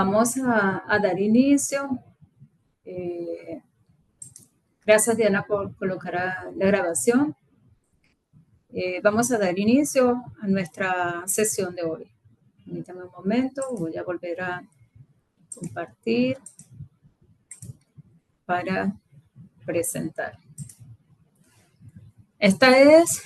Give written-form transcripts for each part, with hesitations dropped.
Vamos a dar inicio. Gracias, Diana, por colocar la grabación. Vamos a dar inicio a nuestra sesión de hoy. Permítame un momento, voy a volver a compartir para presentar. Esta es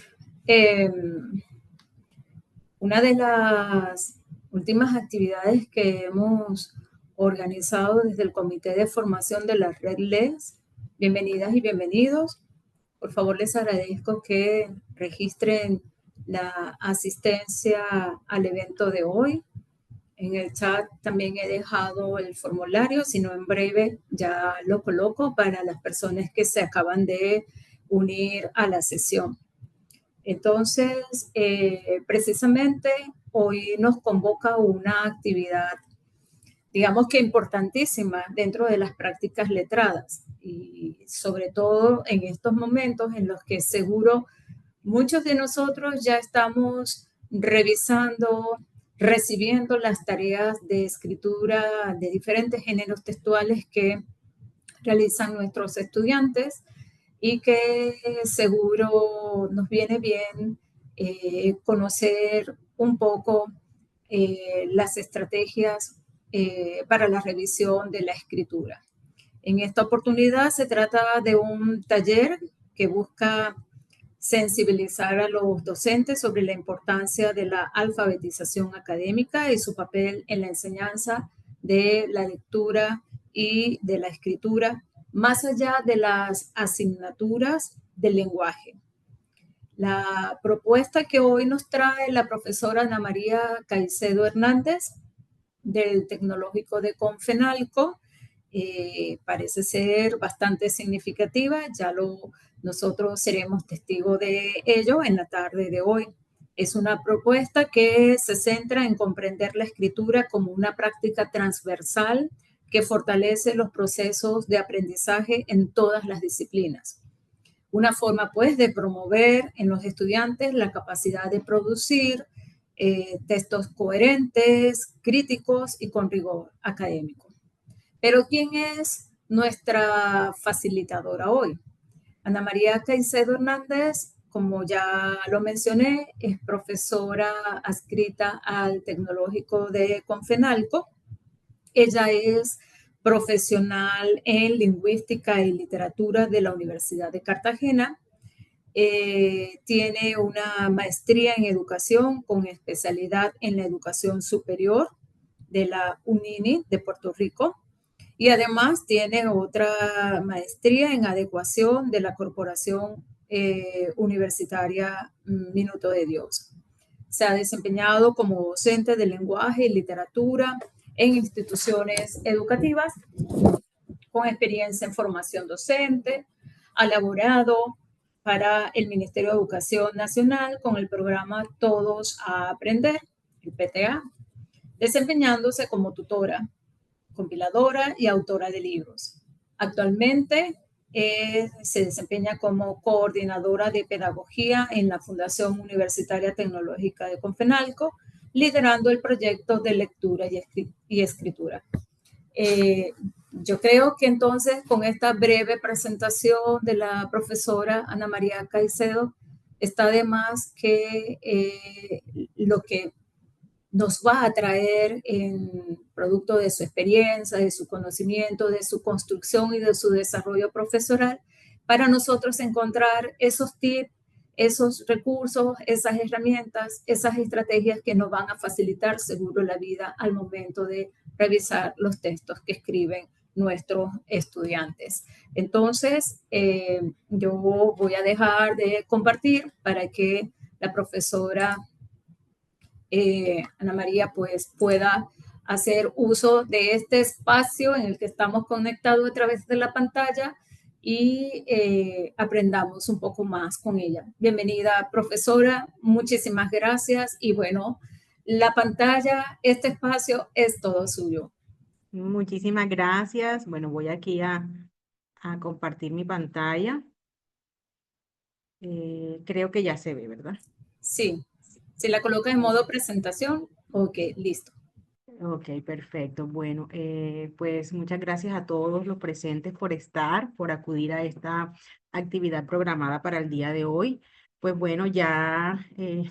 una de las últimas actividades que hemos organizado desde el Comité de Formación de la Red LES. Bienvenidas y bienvenidos. Por favor, les agradezco que registren la asistencia al evento de hoy. En el chat también he dejado el formulario, si no en breve ya lo coloco para las personas que se acaban de unir a la sesión. Entonces, precisamente hoy nos convoca una actividad, digamos que importantísima dentro de las prácticas letradas y sobre todo en estos momentos en los que seguro muchos de nosotros ya estamos revisando, recibiendo las tareas de escritura de diferentes géneros textuales que realizan nuestros estudiantes y que seguro nos viene bien conocer un poco las estrategias para la revisión de la escritura. En esta oportunidad se trata de un taller que busca sensibilizar a los docentes sobre la importancia de la alfabetización académica y su papel en la enseñanza de la lectura y de la escritura, más allá de las asignaturas del lenguaje. La propuesta que hoy nos trae la profesora Ana María Caicedo Hernández del Tecnológico de Confenalco parece ser bastante significativa, nosotros seremos testigos de ello en la tarde de hoy. Es una propuesta que se centra en comprender la escritura como una práctica transversal que fortalece los procesos de aprendizaje en todas las disciplinas. Una forma, pues, de promover en los estudiantes la capacidad de producir textos coherentes, críticos y con rigor académico. Pero ¿quién es nuestra facilitadora hoy? Ana María Caicedo Hernández, como ya lo mencioné, es profesora adscrita al Tecnológico de Confenalco. Ella es profesional en lingüística y literatura de la Universidad de Cartagena. Tiene una maestría en educación con especialidad en la educación superior de la UNINI de Puerto Rico. Y además tiene otra maestría en adecuación de la Corporación Universitaria Minuto de Dios. Se ha desempeñado como docente de lenguaje y literatura en instituciones educativas con experiencia en formación docente. Ha laborado para el Ministerio de Educación Nacional con el programa Todos a Aprender, el PTA, desempeñándose como tutora, compiladora y autora de libros. Actualmente se desempeña como coordinadora de pedagogía en la Fundación Universitaria Tecnológica de Confenalco, liderando el proyecto de lectura y escritura. Yo creo que entonces con esta breve presentación de la profesora Ana María Caicedo está de más que lo que nos va a traer en producto de su experiencia, de su conocimiento, de su construcción y de su desarrollo profesional, para nosotros encontrar esos tips, esos recursos, esas herramientas, esas estrategias que nos van a facilitar seguro la vida al momento de revisar los textos que escriben nuestros estudiantes. Entonces, yo voy a dejar de compartir para que la profesora Ana María pues pueda hacer uso de este espacio en el que estamos conectados a través de la pantalla y aprendamos un poco más con ella. Bienvenida, profesora, muchísimas gracias y bueno, la pantalla, este espacio es todo suyo. Muchísimas gracias. Bueno, voy aquí a compartir mi pantalla. Creo que ya se ve, ¿verdad? Sí, si la coloca en modo presentación, ok, listo. Ok, perfecto. Bueno, pues muchas gracias a todos los presentes por estar, por acudir a esta actividad programada para el día de hoy. Pues bueno, ya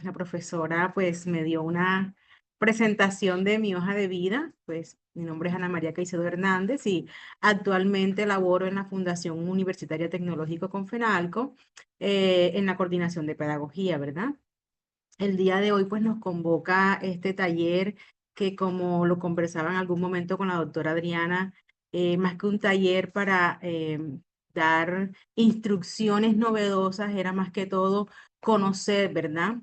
la profesora pues me dio una presentación de mi hoja de vida. Pues mi nombre es Ana María Caicedo Hernández y actualmente laboro en la Fundación Universitaria Tecnológico Confenalco en la coordinación de pedagogía, ¿verdad? El día de hoy pues nos convoca este taller que como lo conversaba en algún momento con la doctora Adriana, más que un taller para dar instrucciones novedosas, era más que todo conocer, ¿verdad?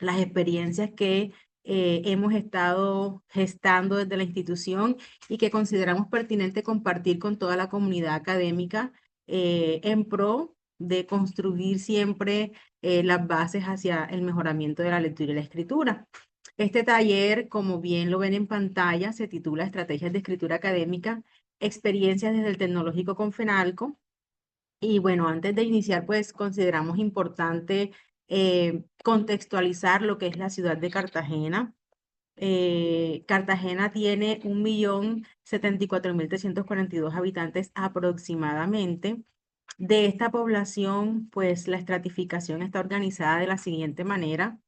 Las experiencias que hemos estado gestando desde la institución y que consideramos pertinente compartir con toda la comunidad académica en pro de construir siempre las bases hacia el mejoramiento de la lectura y la escritura. Este taller, como bien lo ven en pantalla, se titula Estrategias de Escritura Académica, Experiencias desde el Tecnológico con FENALCO. Y bueno, antes de iniciar, pues consideramos importante contextualizar lo que es la ciudad de Cartagena. Cartagena tiene 1.074.342 habitantes aproximadamente. De esta población, pues la estratificación está organizada de la siguiente manera.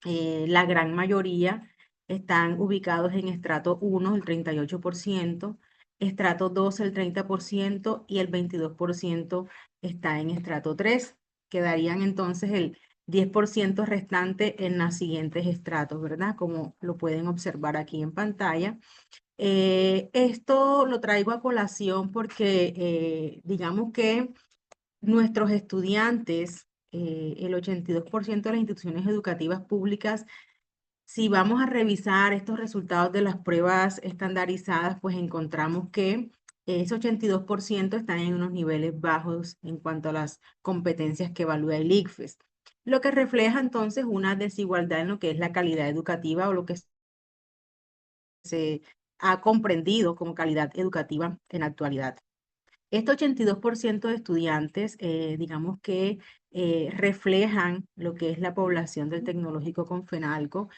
La gran mayoría están ubicados en estrato 1, el 38%, estrato 2, el 30% y el 22% está en estrato 3. Quedarían entonces el 10% restante en los siguientes estratos, ¿verdad? Como lo pueden observar aquí en pantalla. Esto lo traigo a colación porque digamos que nuestros estudiantes, el 82% de las instituciones educativas públicas, si vamos a revisar estos resultados de las pruebas estandarizadas, pues encontramos que ese 82% están en unos niveles bajos en cuanto a las competencias que evalúa el ICFES, lo que refleja entonces una desigualdad en lo que es la calidad educativa o lo que se ha comprendido como calidad educativa en la actualidad. Este 82% de estudiantes, digamos que reflejan lo que es la población del tecnológico con FENALCO.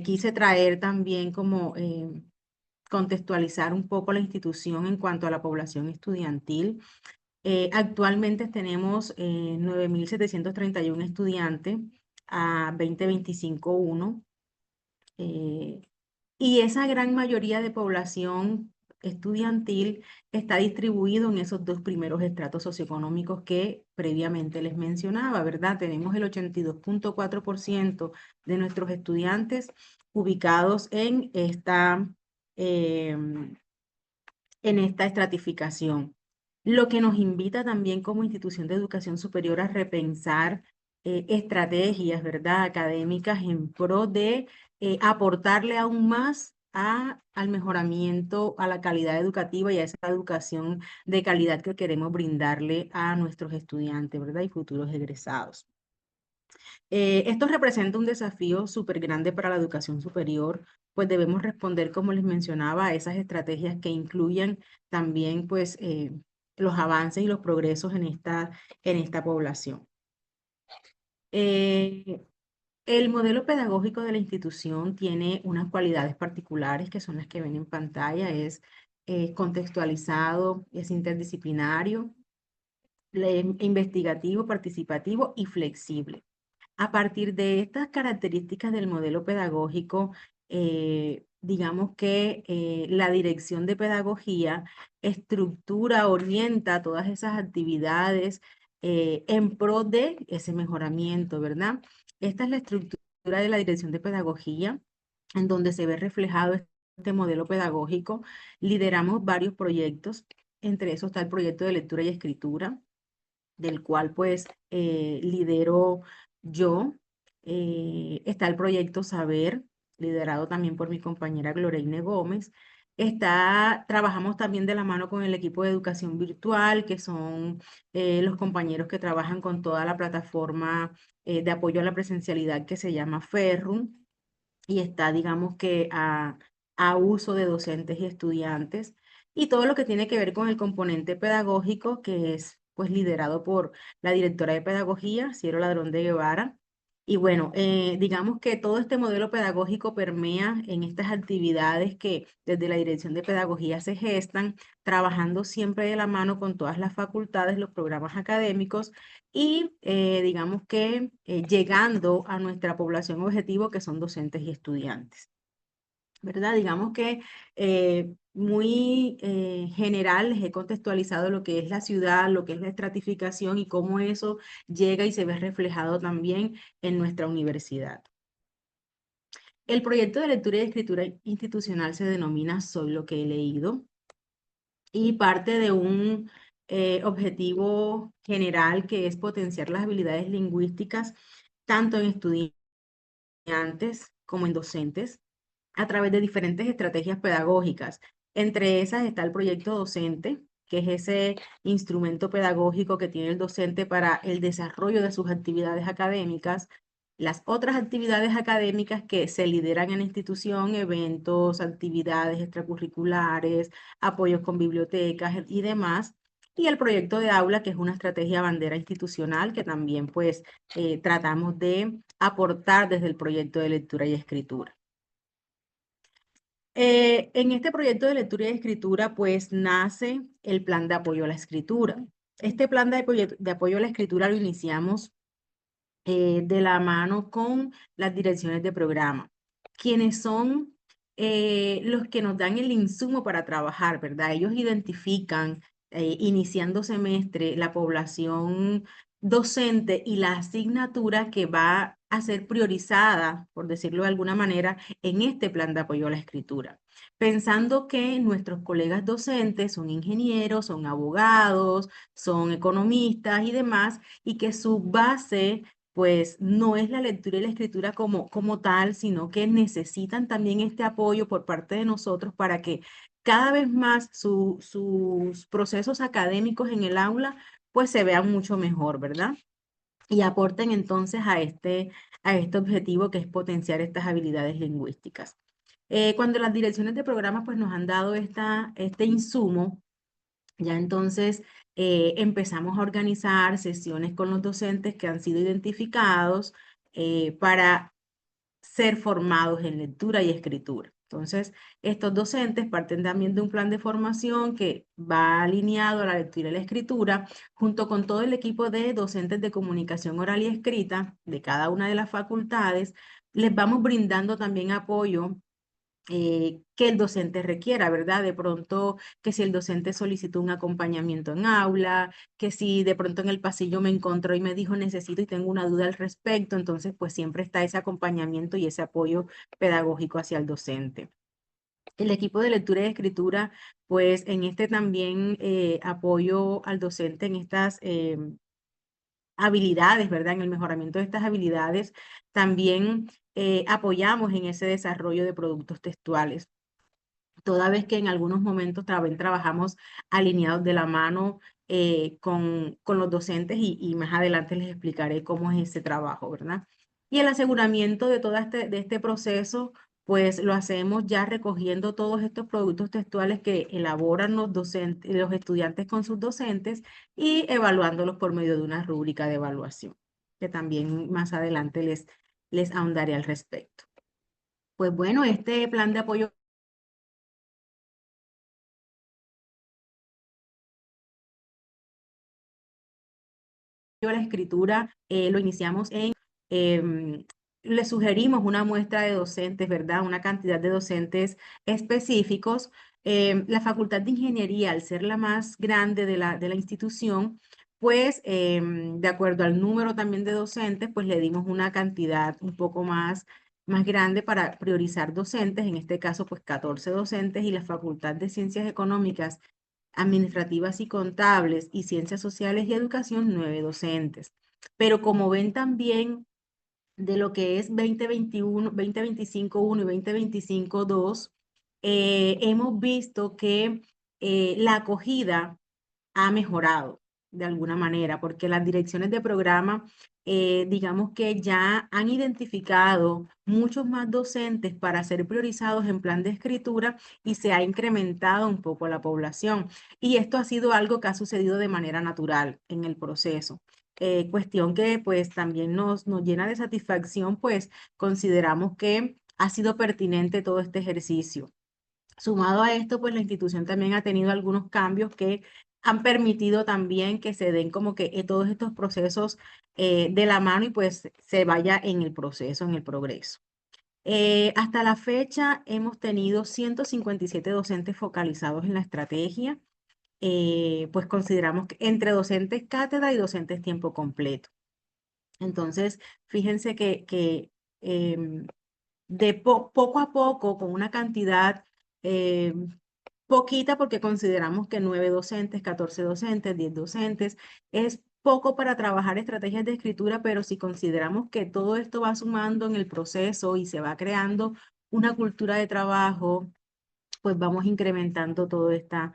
Quise traer también como contextualizar un poco la institución en cuanto a la población estudiantil. Actualmente tenemos 9.731 estudiantes a 2025-1. Y esa gran mayoría de población estudiantil está distribuido en esos dos primeros estratos socioeconómicos que previamente les mencionaba, ¿verdad? Tenemos el 82.4% de nuestros estudiantes ubicados em, en esta estratificación, lo que nos invita también como institución de educación superior a repensar estrategias, ¿verdad?, académicas en pro de aportarle aún más al mejoramiento, a la calidad educativa y a esa educación de calidad que queremos brindarle a nuestros estudiantes, ¿verdad?, y futuros egresados. Esto representa un desafío súper grande para la educación superior, pues debemos responder, como les mencionaba, a esas estrategias que incluyan también pues, los avances y los progresos en esta población. Eh, el modelo pedagógico de la institución tiene unas cualidades particulares que son las que ven en pantalla. Es contextualizado, es interdisciplinario, investigativo, participativo y flexible. A partir de estas características del modelo pedagógico, digamos que la dirección de pedagogía estructura, orienta todas esas actividades en pro de ese mejoramiento, ¿verdad? Esta es la estructura de la dirección de pedagogía, en donde se ve reflejado este modelo pedagógico. Lideramos varios proyectos, entre esos está el proyecto de lectura y escritura, del cual pues lidero yo. Está el proyecto Saber, liderado también por mi compañera Gloreine Gómez. Trabajamos también de la mano con el equipo de educación virtual, que son los compañeros que trabajan con toda la plataforma de apoyo a la presencialidad que se llama Ferrum y está, digamos que, a uso de docentes y estudiantes. Y todo lo que tiene que ver con el componente pedagógico, que es pues liderado por la directora de pedagogía, Cielo Ladrón de Guevara. Y bueno, digamos que todo este modelo pedagógico permea en estas actividades que desde la Dirección de Pedagogía se gestan, trabajando siempre de la mano con todas las facultades, los programas académicos y digamos que llegando a nuestra población objetivo que son docentes y estudiantes. ¿Verdad? Digamos que muy general les he contextualizado lo que es la ciudad, lo que es la estratificación y cómo eso llega y se ve reflejado también en nuestra universidad. El proyecto de lectura y escritura institucional se denomina Soy lo que he leído y parte de un objetivo general que es potenciar las habilidades lingüísticas tanto en estudiantes como en docentes a través de diferentes estrategias pedagógicas. Entre esas está el proyecto docente, que es ese instrumento pedagógico que tiene el docente para el desarrollo de sus actividades académicas. Las otras actividades académicas que se lideran en la institución, eventos, actividades extracurriculares, apoyos con bibliotecas y demás. Y el proyecto de aula, que es una estrategia bandera institucional que también pues tratamos de aportar desde el proyecto de lectura y escritura. En este proyecto de lectura y escritura, pues nace el plan de apoyo a la escritura. Este plan de apoyo a la escritura lo iniciamos de la mano con las direcciones de programa, quienes son los que nos dan el insumo para trabajar, ¿verdad? Ellos identifican, iniciando semestre, la población docente y la asignatura que va a ser priorizada, por decirlo de alguna manera, en este plan de apoyo a la escritura, pensando que nuestros colegas docentes son ingenieros, son abogados, son economistas y demás, y que su base pues no es la lectura y la escritura como tal, sino que necesitan también este apoyo por parte de nosotros para que cada vez más sus procesos académicos en el aula pues se vean mucho mejor, ¿verdad? Y aporten entonces a este objetivo que es potenciar estas habilidades lingüísticas. Cuando las direcciones de programas pues nos han dado este insumo, ya entonces empezamos a organizar sesiones con los docentes que han sido identificados para ser formados en lectura y escritura. Entonces, estos docentes parten también de un plan de formación que va alineado a la lectura y la escritura, junto con todo el equipo de docentes de comunicación oral y escrita de cada una de las facultades. Les vamos brindando también apoyo que el docente requiera, ¿verdad? De pronto, que si el docente solicitó un acompañamiento en aula, que si de pronto en el pasillo me encontró y me dijo necesito y tengo una duda al respecto, entonces pues siempre está ese acompañamiento y ese apoyo pedagógico hacia el docente. El equipo de lectura y escritura, pues en este también apoyo al docente en estas habilidades, ¿verdad? En el mejoramiento de estas habilidades, también apoyamos en ese desarrollo de productos textuales toda vez que en algunos momentos también trabajamos alineados de la mano con los docentes y más adelante les explicaré cómo es ese trabajo, ¿verdad? Y el aseguramiento de de este proceso, pues lo hacemos ya recogiendo todos estos productos textuales que elaboran los docentes, los estudiantes con sus docentes y evaluándolos por medio de una rúbrica de evaluación, que también más adelante les ahondaré al respecto. Pues bueno, este plan de apoyo a la escritura lo iniciamos em, le sugerimos una muestra de docentes, ¿verdad? Una cantidad de docentes específicos. La Facultad de Ingeniería, al ser la más grande de la institución, pues de acuerdo al número también de docentes, pues le dimos una cantidad un poco más grande para priorizar docentes, en este caso pues 14 docentes y la Facultad de Ciencias Económicas administrativas y contables y ciencias sociales y educación, 9 docentes. Pero como ven también de lo que es 2021, 2025-1 y 2025-2, hemos visto que la acogida ha mejorado de alguna manera, porque las direcciones de programa, digamos que ya han identificado muchos más docentes para ser priorizados en plan de escritura y se ha incrementado un poco la población. Y esto ha sido algo que ha sucedido de manera natural en el proceso. cuestión que pues también nos llena de satisfacción, pues consideramos que ha sido pertinente todo este ejercicio. Sumado a esto, pues la institución también ha tenido algunos cambios que han permitido también que se den como que todos estos procesos de la mano y pues se vaya en el proceso, en el progreso. Hasta la fecha hemos tenido 157 docentes focalizados en la estrategia, pues consideramos que entre docentes cátedra y docentes tiempo completo. Entonces, fíjense que de poco a poco, con una cantidad poquita, porque consideramos que 9 docentes, 14 docentes, 10 docentes, es poco para trabajar estrategias de escritura, pero si consideramos que todo esto va sumando en el proceso y se va creando una cultura de trabajo, pues vamos incrementando toda esta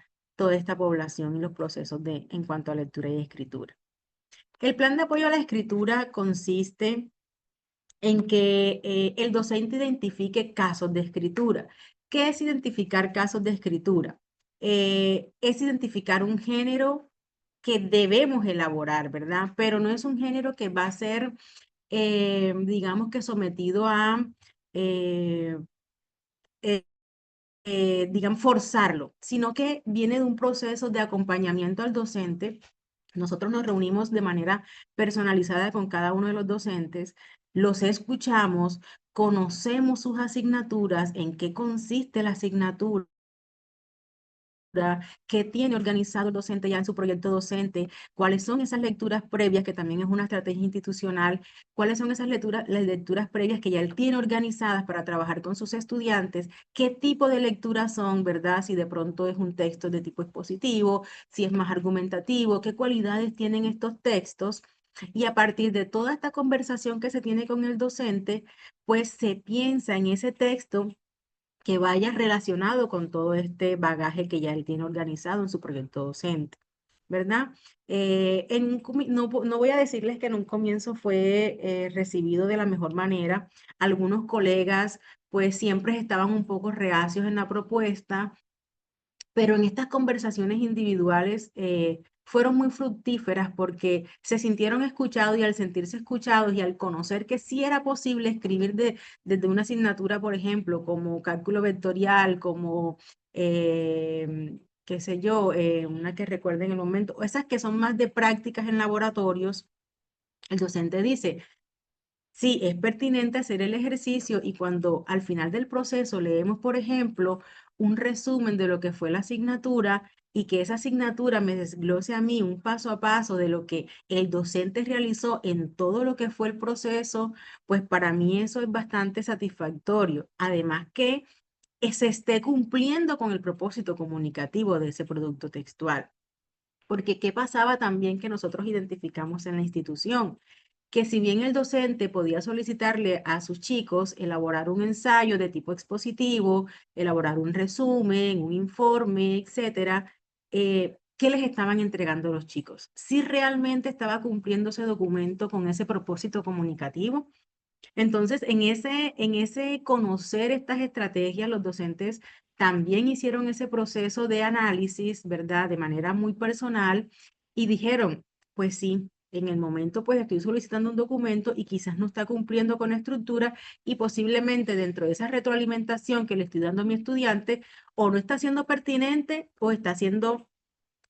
población y los procesos en cuanto a lectura y escritura. El plan de apoyo a la escritura consiste en que el docente identifique casos de escritura. ¿Qué es identificar casos de escritura? Es identificar un género que debemos elaborar, ¿verdad? Pero no es un género que va a ser, digamos que sometido a, eh, eh, digamos, forzarlo, sino que viene de un proceso de acompañamiento al docente. Nosotros nos reunimos de manera personalizada con cada uno de los docentes, los escuchamos, conocemos sus asignaturas, en qué consiste la asignatura, qué tiene organizado el docente ya en su proyecto docente, cuáles son esas lecturas previas, que también es una estrategia institucional, cuáles son esas lecturas, las lecturas previas que ya él tiene organizadas para trabajar con sus estudiantes, qué tipo de lecturas son, ¿verdad? Si de pronto es un texto de tipo expositivo, si es más argumentativo, qué cualidades tienen estos textos. Y a partir de toda esta conversación que se tiene con el docente, pues se piensa en ese texto que vaya relacionado con todo este bagaje que ya él tiene organizado en su proyecto docente, ¿verdad? No voy a decirles que en un comienzo fue recibido de la mejor manera. Algunos colegas pues siempre estaban un poco reacios en la propuesta, pero en estas conversaciones individuales fueron muy fructíferas porque se sintieron escuchados, y al sentirse escuchados y al conocer que sí era posible escribir desde una asignatura, por ejemplo, como cálculo vectorial, como, qué sé yo, una que recuerden en el momento, o esas que son más de prácticas en laboratorios, el docente dice: sí, es pertinente hacer el ejercicio, y cuando al final del proceso leemos, por ejemplo, un resumen de lo que fue la asignatura, y que esa asignatura me desglose a mí un paso a paso de lo que el docente realizó en todo lo que fue el proceso, pues para mí eso es bastante satisfactorio. Además que se esté cumpliendo con el propósito comunicativo de ese producto textual. Porque ¿qué pasaba también que nosotros identificamos en la institución? Que si bien el docente podía solicitarle a sus chicos elaborar un ensayo de tipo expositivo, elaborar un resumen, un informe, etcétera, ¿qué les estaban entregando los chicos? Si realmente estaba cumpliendo ese documento con ese propósito comunicativo. Entonces, en ese conocer estas estrategias, los docentes también hicieron ese proceso de análisis, ¿verdad? De manera muy personal, y dijeron: pues sí, en el momento pues estoy solicitando un documento y quizás no está cumpliendo con la estructura, y posiblemente dentro de esa retroalimentación que le estoy dando a mi estudiante, o no está siendo pertinente o está siendo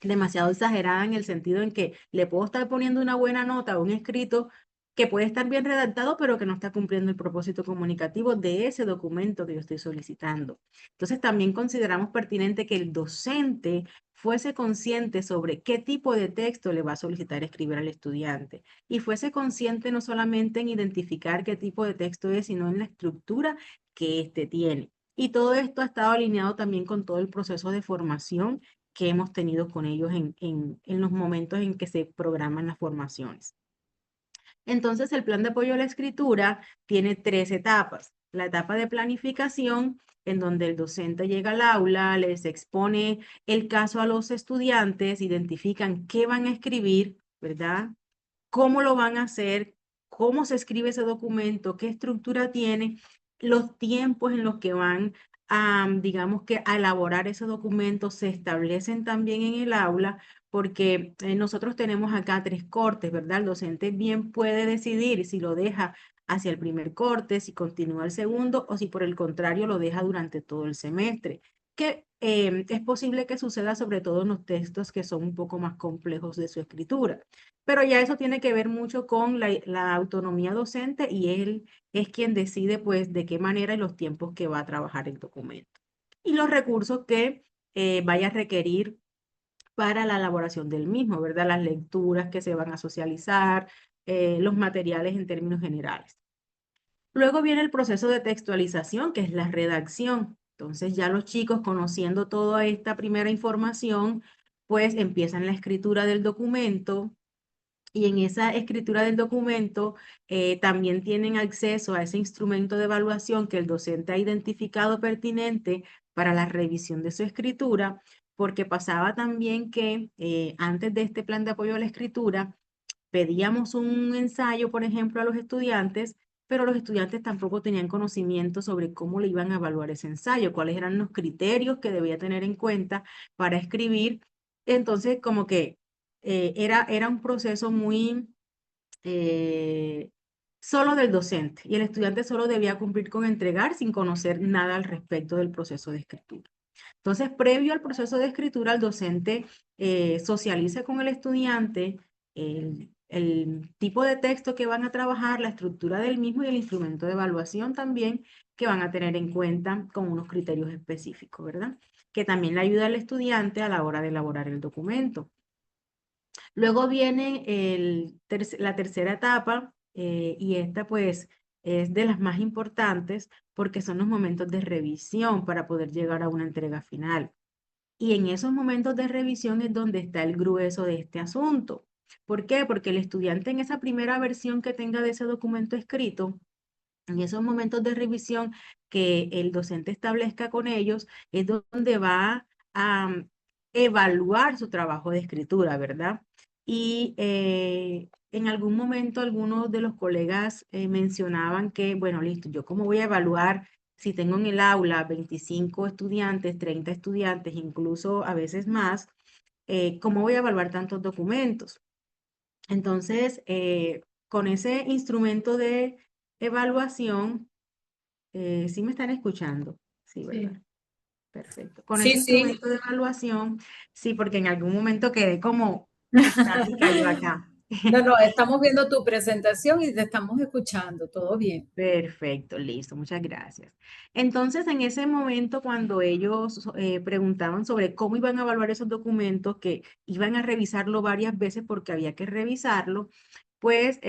demasiado exagerada, en el sentido en que le puedo estar poniendo una buena nota o un escrito que puede estar bien redactado, pero que no está cumpliendo el propósito comunicativo de ese documento que yo estoy solicitando. Entonces, también consideramos pertinente que el docente fuese consciente sobre qué tipo de texto le va a solicitar escribir al estudiante, y fuese consciente no solamente en identificar qué tipo de texto es, sino en la estructura que éste tiene. Y todo esto ha estado alineado también con todo el proceso de formación que hemos tenido con ellos en los momentos en que se programan las formaciones. Entonces, el plan de apoyo a la escritura tiene 3 etapas. La etapa de planificación, en donde el docente llega al aula, les expone el caso a los estudiantes, identifican qué van a escribir, ¿verdad? Cómo lo van a hacer, cómo se escribe ese documento, qué estructura tiene, los tiempos en los que van digamos que a elaborar esos documentos se establecen también en el aula, porque nosotros tenemos acá 3 cortes, ¿verdad? El docente bien puede decidir si lo deja hacia el primer corte, si continúa el segundo o si por el contrario lo deja durante todo el semestre, que es posible que suceda sobre todo en los textos que son un poco más complejos de su escritura. Pero ya eso tiene que ver mucho con la autonomía docente y él es quien decide pues de qué manera y los tiempos que va a trabajar el documento. Y los recursos que vaya a requerir para la elaboración del mismo, ¿verdad? Las lecturas que se van a socializar, los materiales en términos generales. Luego viene el proceso de textualización, que es la redacción. Entonces ya los chicos, conociendo toda esta primera información, pues empiezan la escritura del documento, y en esa escritura del documento también tienen acceso a ese instrumento de evaluación que el docente ha identificado pertinente para la revisión de su escritura, porque pasaba también que antes de este plan de apoyo a la escritura, pedíamos un ensayo, por ejemplo, a los estudiantes, pero los estudiantes tampoco tenían conocimiento sobre cómo le iban a evaluar ese ensayo, cuáles eran los criterios que debía tener en cuenta para escribir. Entonces, como que era un proceso muy eh, solo del docente y el estudiante solo debía cumplir con entregar sin conocer nada al respecto del proceso de escritura. Entonces, previo al proceso de escritura, el docente socializa con el estudiante el tipo de texto que van a trabajar, la estructura del mismo y el instrumento de evaluación también que van a tener en cuenta con unos criterios específicos, ¿verdad? Que también le ayuda al estudiante a la hora de elaborar el documento. Luego viene la tercera etapa y esta pues es de las más importantes porque son los momentos de revisión para poder llegar a una entrega final. Y en esos momentos de revisión es donde está el grueso de este asunto. ¿Por qué? Porque el estudiante en esa primera versión que tenga de ese documento escrito, en esos momentos de revisión que el docente establezca con ellos, es donde va a evaluar su trabajo de escritura, ¿verdad? Y en algún momento algunos de los colegas mencionaban que, bueno, listo, yo cómo voy a evaluar si tengo en el aula 25 estudiantes, 30 estudiantes, incluso a veces más, ¿cómo voy a evaluar tantos documentos? Entonces, con ese instrumento de evaluación, ¿sí me están escuchando? Sí, ¿verdad? Sí, Perfecto. Con ese sí, sí. instrumento de evaluación, sí, porque en algún momento quedé como estática yo acá. No, no, estamos viendo tu presentación y te estamos escuchando, todo bien. Perfecto, listo, muchas gracias. Entonces, en ese momento, cuando ellos preguntaban sobre cómo iban a evaluar esos documentos, que iban a revisarlo varias veces porque había que revisarlo, pues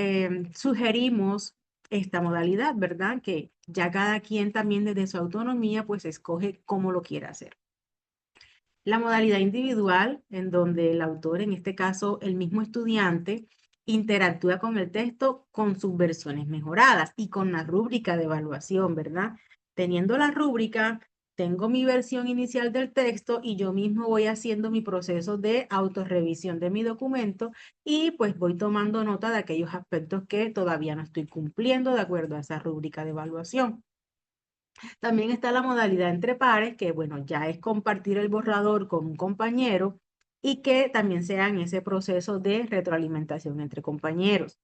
sugerimos esta modalidad, ¿verdad? Que ya cada quien también desde su autonomía, pues escoge cómo lo quiere hacer. La modalidad individual, en donde el autor, en este caso el mismo estudiante, interactúa con el texto con sus versiones mejoradas y con la rúbrica de evaluación, ¿verdad? Teniendo la rúbrica, tengo mi versión inicial del texto y yo mismo voy haciendo mi proceso de autorrevisión de mi documento y pues voy tomando nota de aquellos aspectos que todavía no estoy cumpliendo de acuerdo a esa rúbrica de evaluación. También está la modalidad entre pares, que bueno, ya es compartir el borrador con un compañero y que también sea en ese proceso de retroalimentación entre compañeros.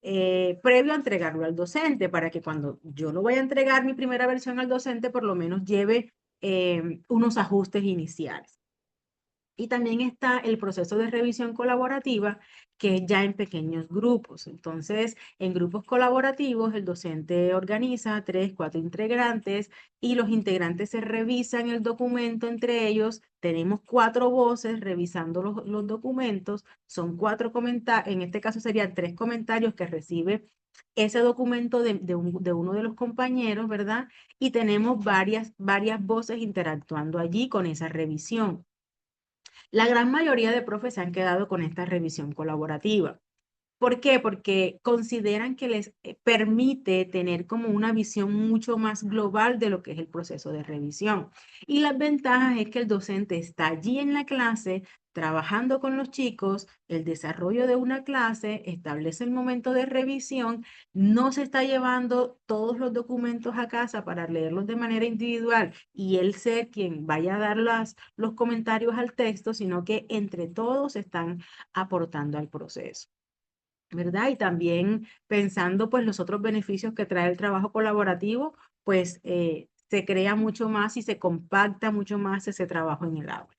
Previo a entregarlo al docente, para que cuando yo lo vaya a entregar mi primera versión al docente, por lo menos lleve unos ajustes iniciales. Y también está el proceso de revisión colaborativa, que es ya en pequeños grupos. Entonces, en grupos colaborativos, el docente organiza 3, 4 integrantes y los integrantes se revisan el documento entre ellos. Tenemos 4 voces revisando los documentos. Son 4 comentarios, en este caso serían 3 comentarios que recibe ese documento de uno de los compañeros, ¿verdad? Y tenemos varias voces interactuando allí con esa revisión. La gran mayoría de profes se han quedado con esta revisión colaborativa. ¿Por qué? Porque consideran que les permite tener como una visión mucho más global de lo que es el proceso de revisión. Y las ventajas es que el docente está allí en la clase trabajando con los chicos, el desarrollo de una clase, establece el momento de revisión, no se está llevando todos los documentos a casa para leerlos de manera individual y él ser quien vaya a dar los comentarios al texto, sino que entre todos están aportando al proceso. ¿Verdad? Y también pensando pues los otros beneficios que trae el trabajo colaborativo, pues se crea mucho más y se compacta mucho más ese trabajo en el aula.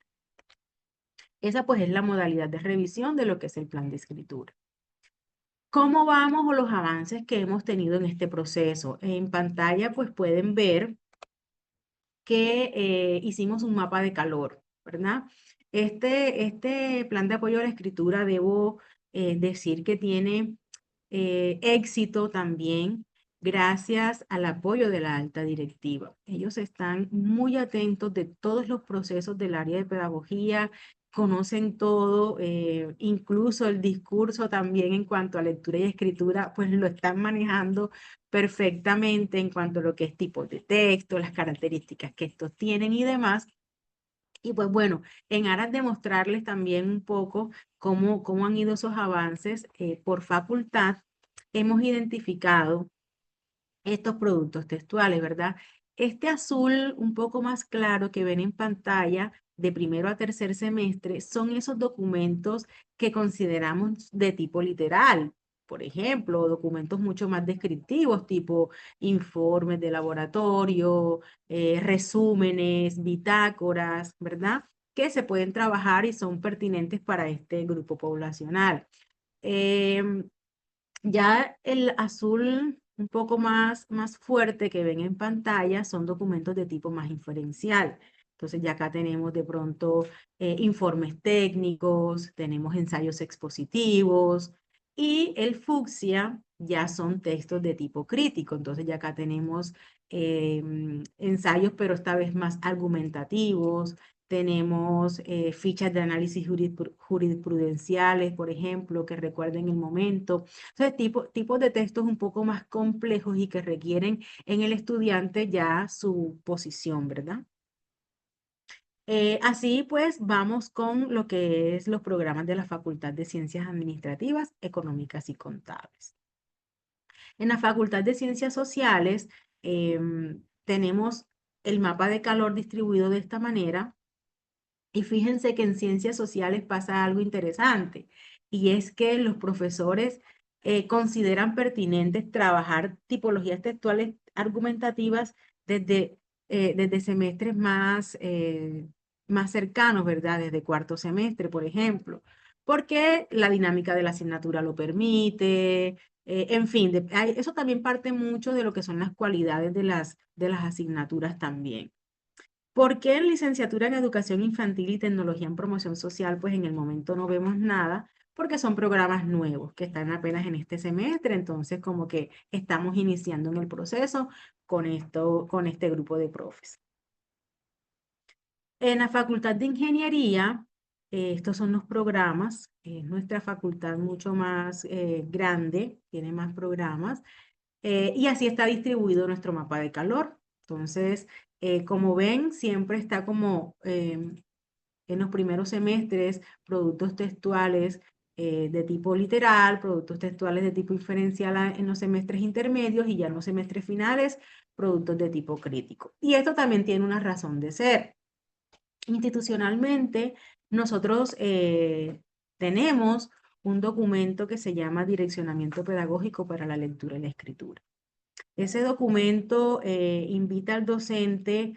Esa pues es la modalidad de revisión de lo que es el plan de escritura. ¿Cómo vamos o los avances que hemos tenido en este proceso? En pantalla pues pueden ver que hicimos un mapa de calor, ¿verdad? Este plan de apoyo a la escritura debo decir que tiene éxito también gracias al apoyo de la alta directiva. Ellos están muy atentos de todos los procesos del área de pedagogía, conocen todo, incluso el discurso también en cuanto a lectura y escritura, pues lo están manejando perfectamente en cuanto a lo que es tipo de texto, las características que estos tienen y demás. Y pues bueno, en aras de mostrarles también un poco cómo han ido esos avances por facultad, hemos identificado estos productos textuales, ¿verdad? Este azul un poco más claro que ven en pantalla de primero a tercer semestre son esos documentos que consideramos de tipo literal. Por ejemplo, documentos mucho más descriptivos, tipo informes de laboratorio, resúmenes, bitácoras, ¿verdad? Que se pueden trabajar y son pertinentes para este grupo poblacional. Em, ya el azul un poco más fuerte que ven en pantalla son documentos de tipo más inferencial. Entonces ya acá tenemos de pronto informes técnicos, tenemos ensayos expositivos y el fucsia ya son textos de tipo crítico. Entonces ya acá tenemos ensayos, pero esta vez más argumentativos. Tenemos fichas de análisis jurisprudenciales, por ejemplo, que recuerden el momento. Entonces, tipos de textos un poco más complejos y que requieren en el estudiante ya su posición, ¿verdad? Así pues, vamos con lo que es los programas de la Facultad de Ciencias Administrativas, Económicas y Contables. En la Facultad de Ciencias Sociales tenemos el mapa de calor distribuido de esta manera. Y fíjense que en ciencias sociales pasa algo interesante, y es que los profesores consideran pertinentes trabajar tipologías textuales argumentativas desde semestres más cercanos, ¿verdad? Desde cuarto semestre, por ejemplo, porque la dinámica de la asignatura lo permite, en fin, eso también parte mucho de lo que son las cualidades de las asignaturas también. ¿Por qué en licenciatura en educación infantil y tecnología en promoción social? Pues en el momento no vemos nada, porque son programas nuevos que están apenas en este semestre, entonces como que estamos iniciando en el proceso con este grupo de profes. En la Facultad de Ingeniería, estos son los programas, es nuestra facultad mucho más grande, tiene más programas, y así está distribuido nuestro mapa de calor. Entonces, como ven, siempre está como en los primeros semestres productos textuales de tipo literal, productos textuales de tipo inferencial en los semestres intermedios y ya en los semestres finales, productos de tipo crítico. Y esto también tiene una razón de ser. Institucionalmente, nosotros tenemos un documento que se llama Direccionamiento Pedagógico para la Lectura y la Escritura. Ese documento invita al docente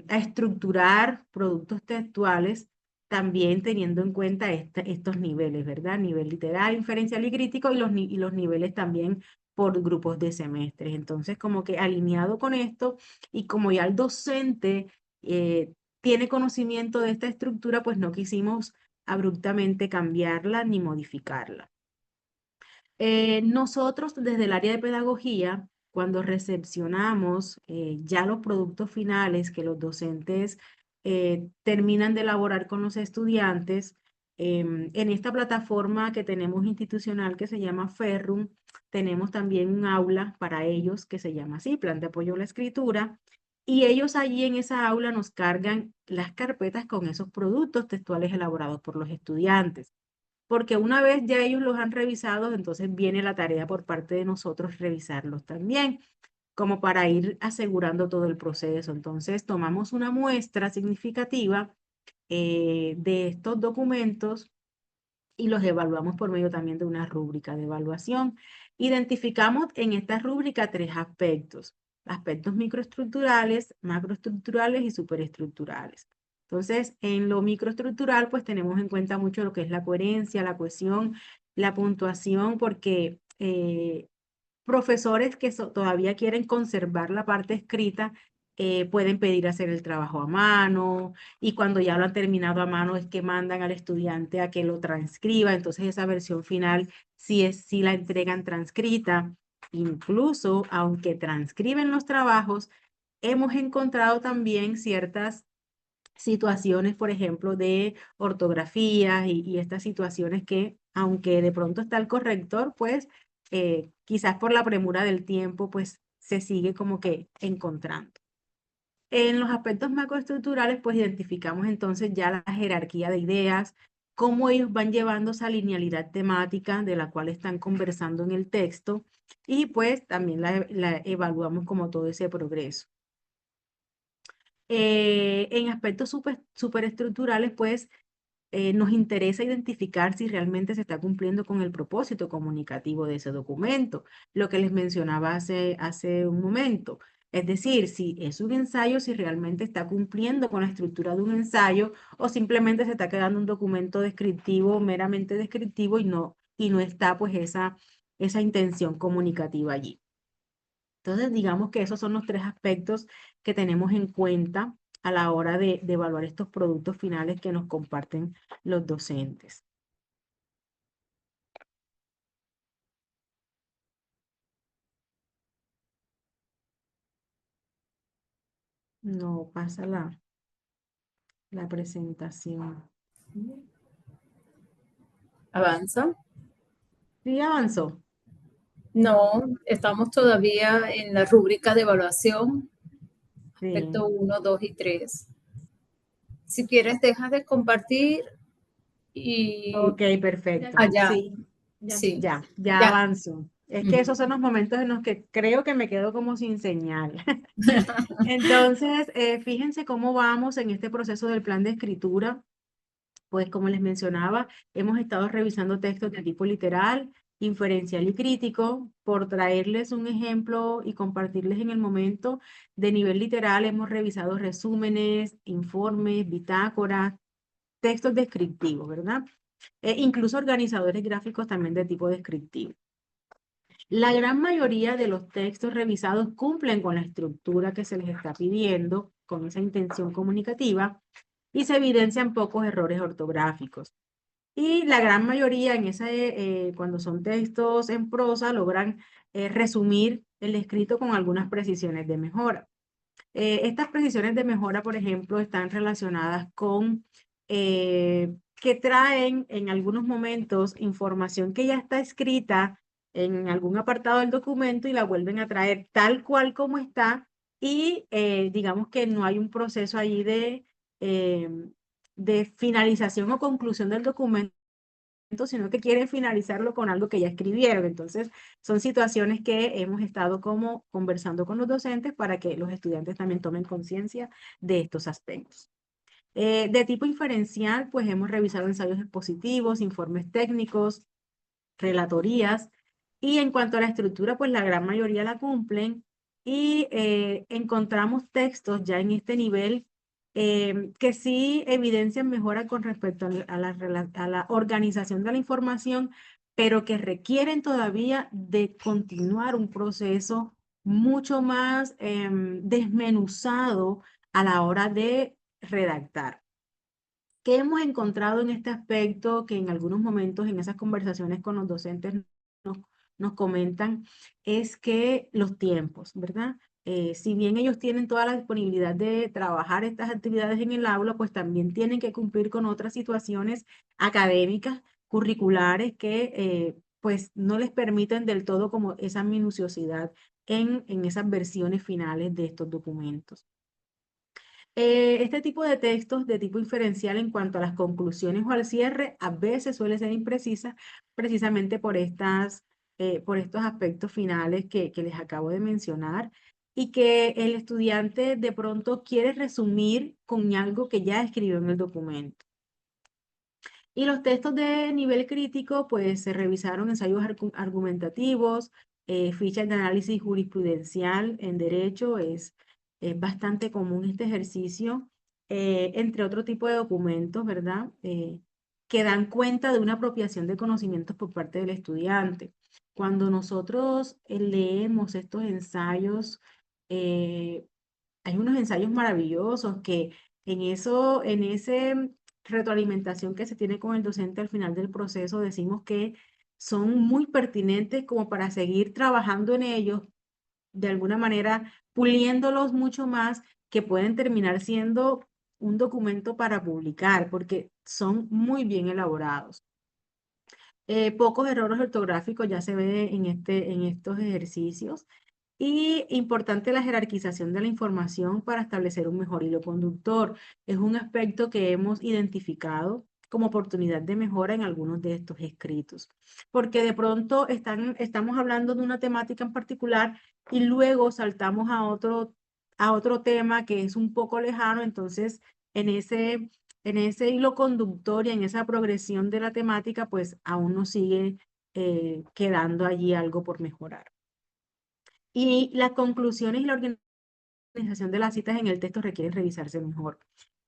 a estructurar productos textuales, también teniendo en cuenta estos niveles, ¿verdad? Nivel literal, inferencial y crítico, y los niveles también por grupos de semestres. Entonces, como que alineado con esto, y como ya el docente tiene conocimiento de esta estructura, pues no quisimos abruptamente cambiarla ni modificarla. Nosotros desde el área de pedagogía, cuando recepcionamos ya los productos finales que los docentes terminan de elaborar con los estudiantes, en esta plataforma que tenemos institucional que se llama Ferrum, tenemos también un aula para ellos que se llama así, Plan de Apoyo a la Escritura, y ellos allí en esa aula nos cargan las carpetas con esos productos textuales elaborados por los estudiantes. Porque una vez ya ellos los han revisado, entonces viene la tarea por parte de nosotros revisarlos también, como para ir asegurando todo el proceso. Entonces tomamos una muestra significativa de estos documentos y los evaluamos por medio también de una rúbrica de evaluación. Identificamos en esta rúbrica tres aspectos: aspectos microestructurales, macroestructurales y superestructurales. Entonces, en lo microestructural, pues tenemos en cuenta mucho lo que es la coherencia, la cohesión, la puntuación, porque profesores que todavía quieren conservar la parte escrita, pueden pedir hacer el trabajo a mano, y cuando ya lo han terminado a mano es que mandan al estudiante a que lo transcriba. Entonces esa versión final sí la entregan transcrita. Incluso aunque transcriben los trabajos, hemos encontrado también ciertas situaciones, por ejemplo, de ortografía y estas situaciones que, aunque de pronto está el corrector, pues quizás por la premura del tiempo, pues se sigue como que encontrando. En los aspectos macroestructurales, pues identificamos entonces ya la jerarquía de ideas, cómo ellos van llevando esa linealidad temática de la cual están conversando en el texto, y pues también la evaluamos como todo ese progreso. En aspectos superestructurales, pues nos interesa identificar si realmente se está cumpliendo con el propósito comunicativo de ese documento, lo que les mencionaba hace un momento. Es decir, si es un ensayo, si realmente está cumpliendo con la estructura de un ensayo, o simplemente se está quedando un documento descriptivo, meramente descriptivo, y no está pues esa intención comunicativa allí. Entonces, digamos que esos son los tres aspectos que tenemos en cuenta a la hora de evaluar estos productos finales que nos comparten los docentes. No pasa la presentación. Avanza. Sí, avanzó. No, estamos todavía en la rúbrica de evaluación, Sí. aspecto 1, 2 y 3. Si quieres, deja de compartir y Ok, perfecto. allá, Sí, sí, ya ya. avanzó. Es que Ujú. esos son los momentos en los que creo que me quedo como sin señal. Entonces, fíjense cómo vamos en este proceso del plan de escritura. Pues como les mencionaba, hemos estado revisando textos de tipo literal, inferencial y crítico. Por traerles un ejemplo y compartirles en el momento, de nivel literal hemos revisado resúmenes, informes, bitácoras, textos descriptivos, ¿verdad? Incluso organizadores gráficos también de tipo descriptivo. La gran mayoría de los textos revisados cumplen con la estructura que se les está pidiendo, con esa intención comunicativa, y se evidencian pocos errores ortográficos. Y la gran mayoría cuando son textos en prosa, logran resumir el escrito con algunas precisiones de mejora. Estas precisiones de mejora, por ejemplo, están relacionadas con que traen en algunos momentos información que ya está escrita en algún apartado del documento y la vuelven a traer tal cual como está, y digamos que no hay un proceso allí eh, de finalización o conclusión del documento, sino que quieren finalizarlo con algo que ya escribieron. Entonces, son situaciones que hemos estado como conversando con los docentes para que los estudiantes también tomen conciencia de estos aspectos. De tipo inferencial, pues hemos revisado ensayos expositivos, informes técnicos, relatorías, y en cuanto a la estructura, pues la gran mayoría la cumplen, y encontramos textos ya en este nivel que sí evidencian mejora con respecto a la organización de la información, pero que requieren todavía de continuar un proceso mucho más desmenuzado a la hora de redactar. ¿Qué hemos encontrado en este aspecto que en algunos momentos en esas conversaciones con los docentes nos, nos comentan? Es que los tiempos, ¿verdad? Si bien ellos tienen toda la disponibilidad de trabajar estas actividades en el aula, pues también tienen que cumplir con otras situaciones académicas, curriculares, que pues no les permiten del todo como esa minuciosidad en esas versiones finales de estos documentos. Este tipo de textos de tipo inferencial en cuanto a las conclusiones o al cierre a veces suele ser imprecisa precisamente por estos aspectos finales que les acabo de mencionar y que el estudiante de pronto quiere resumir con algo que ya escribió en el documento. Y los textos de nivel crítico, pues se revisaron ensayos argumentativos, fichas de análisis jurisprudencial en derecho, es bastante común este ejercicio, entre otro tipo de documentos, ¿verdad? Que dan cuenta de una apropiación de conocimientos por parte del estudiante. Cuando nosotros leemos estos ensayos, eh, hay unos ensayos maravillosos que en ese retroalimentación que se tiene con el docente al final del proceso, decimos que son muy pertinentes como para seguir trabajando en ellos, de alguna manera puliéndolos mucho más, que pueden terminar siendo un documento para publicar, porque son muy bien elaborados. Pocos errores ortográficos ya se ve en estos ejercicios. Y importante la jerarquización de la información para establecer un mejor hilo conductor. Es un aspecto que hemos identificado como oportunidad de mejora en algunos de estos escritos. Porque de pronto estamos hablando de una temática en particular y luego saltamos a otro tema que es un poco lejano. Entonces, en en ese hilo conductor y en esa progresión de la temática, pues aún nos sigue quedando allí algo por mejorar. Y las conclusiones y la organización de las citas en el texto requieren revisarse mejor.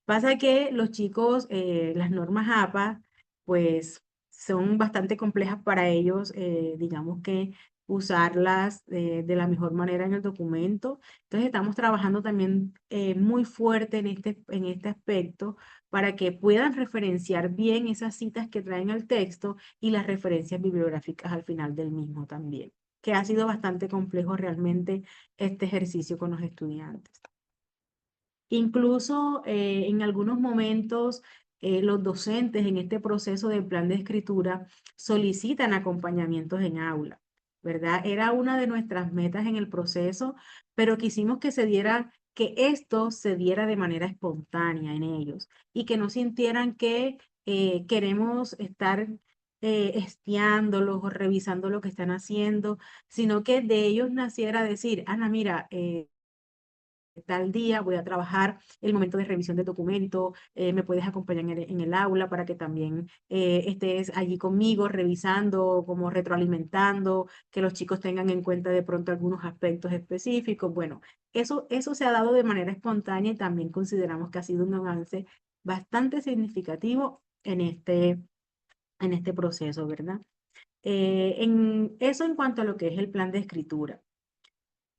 Pasa que los chicos, las normas APA, pues son bastante complejas para ellos, digamos que usarlas de la mejor manera en el documento. Entonces estamos trabajando también muy fuerte en este aspecto para que puedan referenciar bien esas citas que traen al texto y las referencias bibliográficas al final del mismo también, que ha sido bastante complejo realmente este ejercicio con los estudiantes. Incluso en algunos momentos los docentes en este proceso del plan de escritura solicitan acompañamientos en aula, ¿verdad? Era una de nuestras metas en el proceso, pero quisimos que esto se diera de manera espontánea en ellos y que no sintieran que queremos estar espiándolos o revisando lo que están haciendo, sino que de ellos naciera decir, Ana, mira, tal día voy a trabajar el momento de revisión del documento, me puedes acompañar en el aula para que también estés allí conmigo revisando, como retroalimentando, que los chicos tengan en cuenta de pronto algunos aspectos específicos. Bueno, eso se ha dado de manera espontánea y también consideramos que ha sido un avance bastante significativo en este proceso, ¿verdad? Eso en cuanto a lo que es el plan de escritura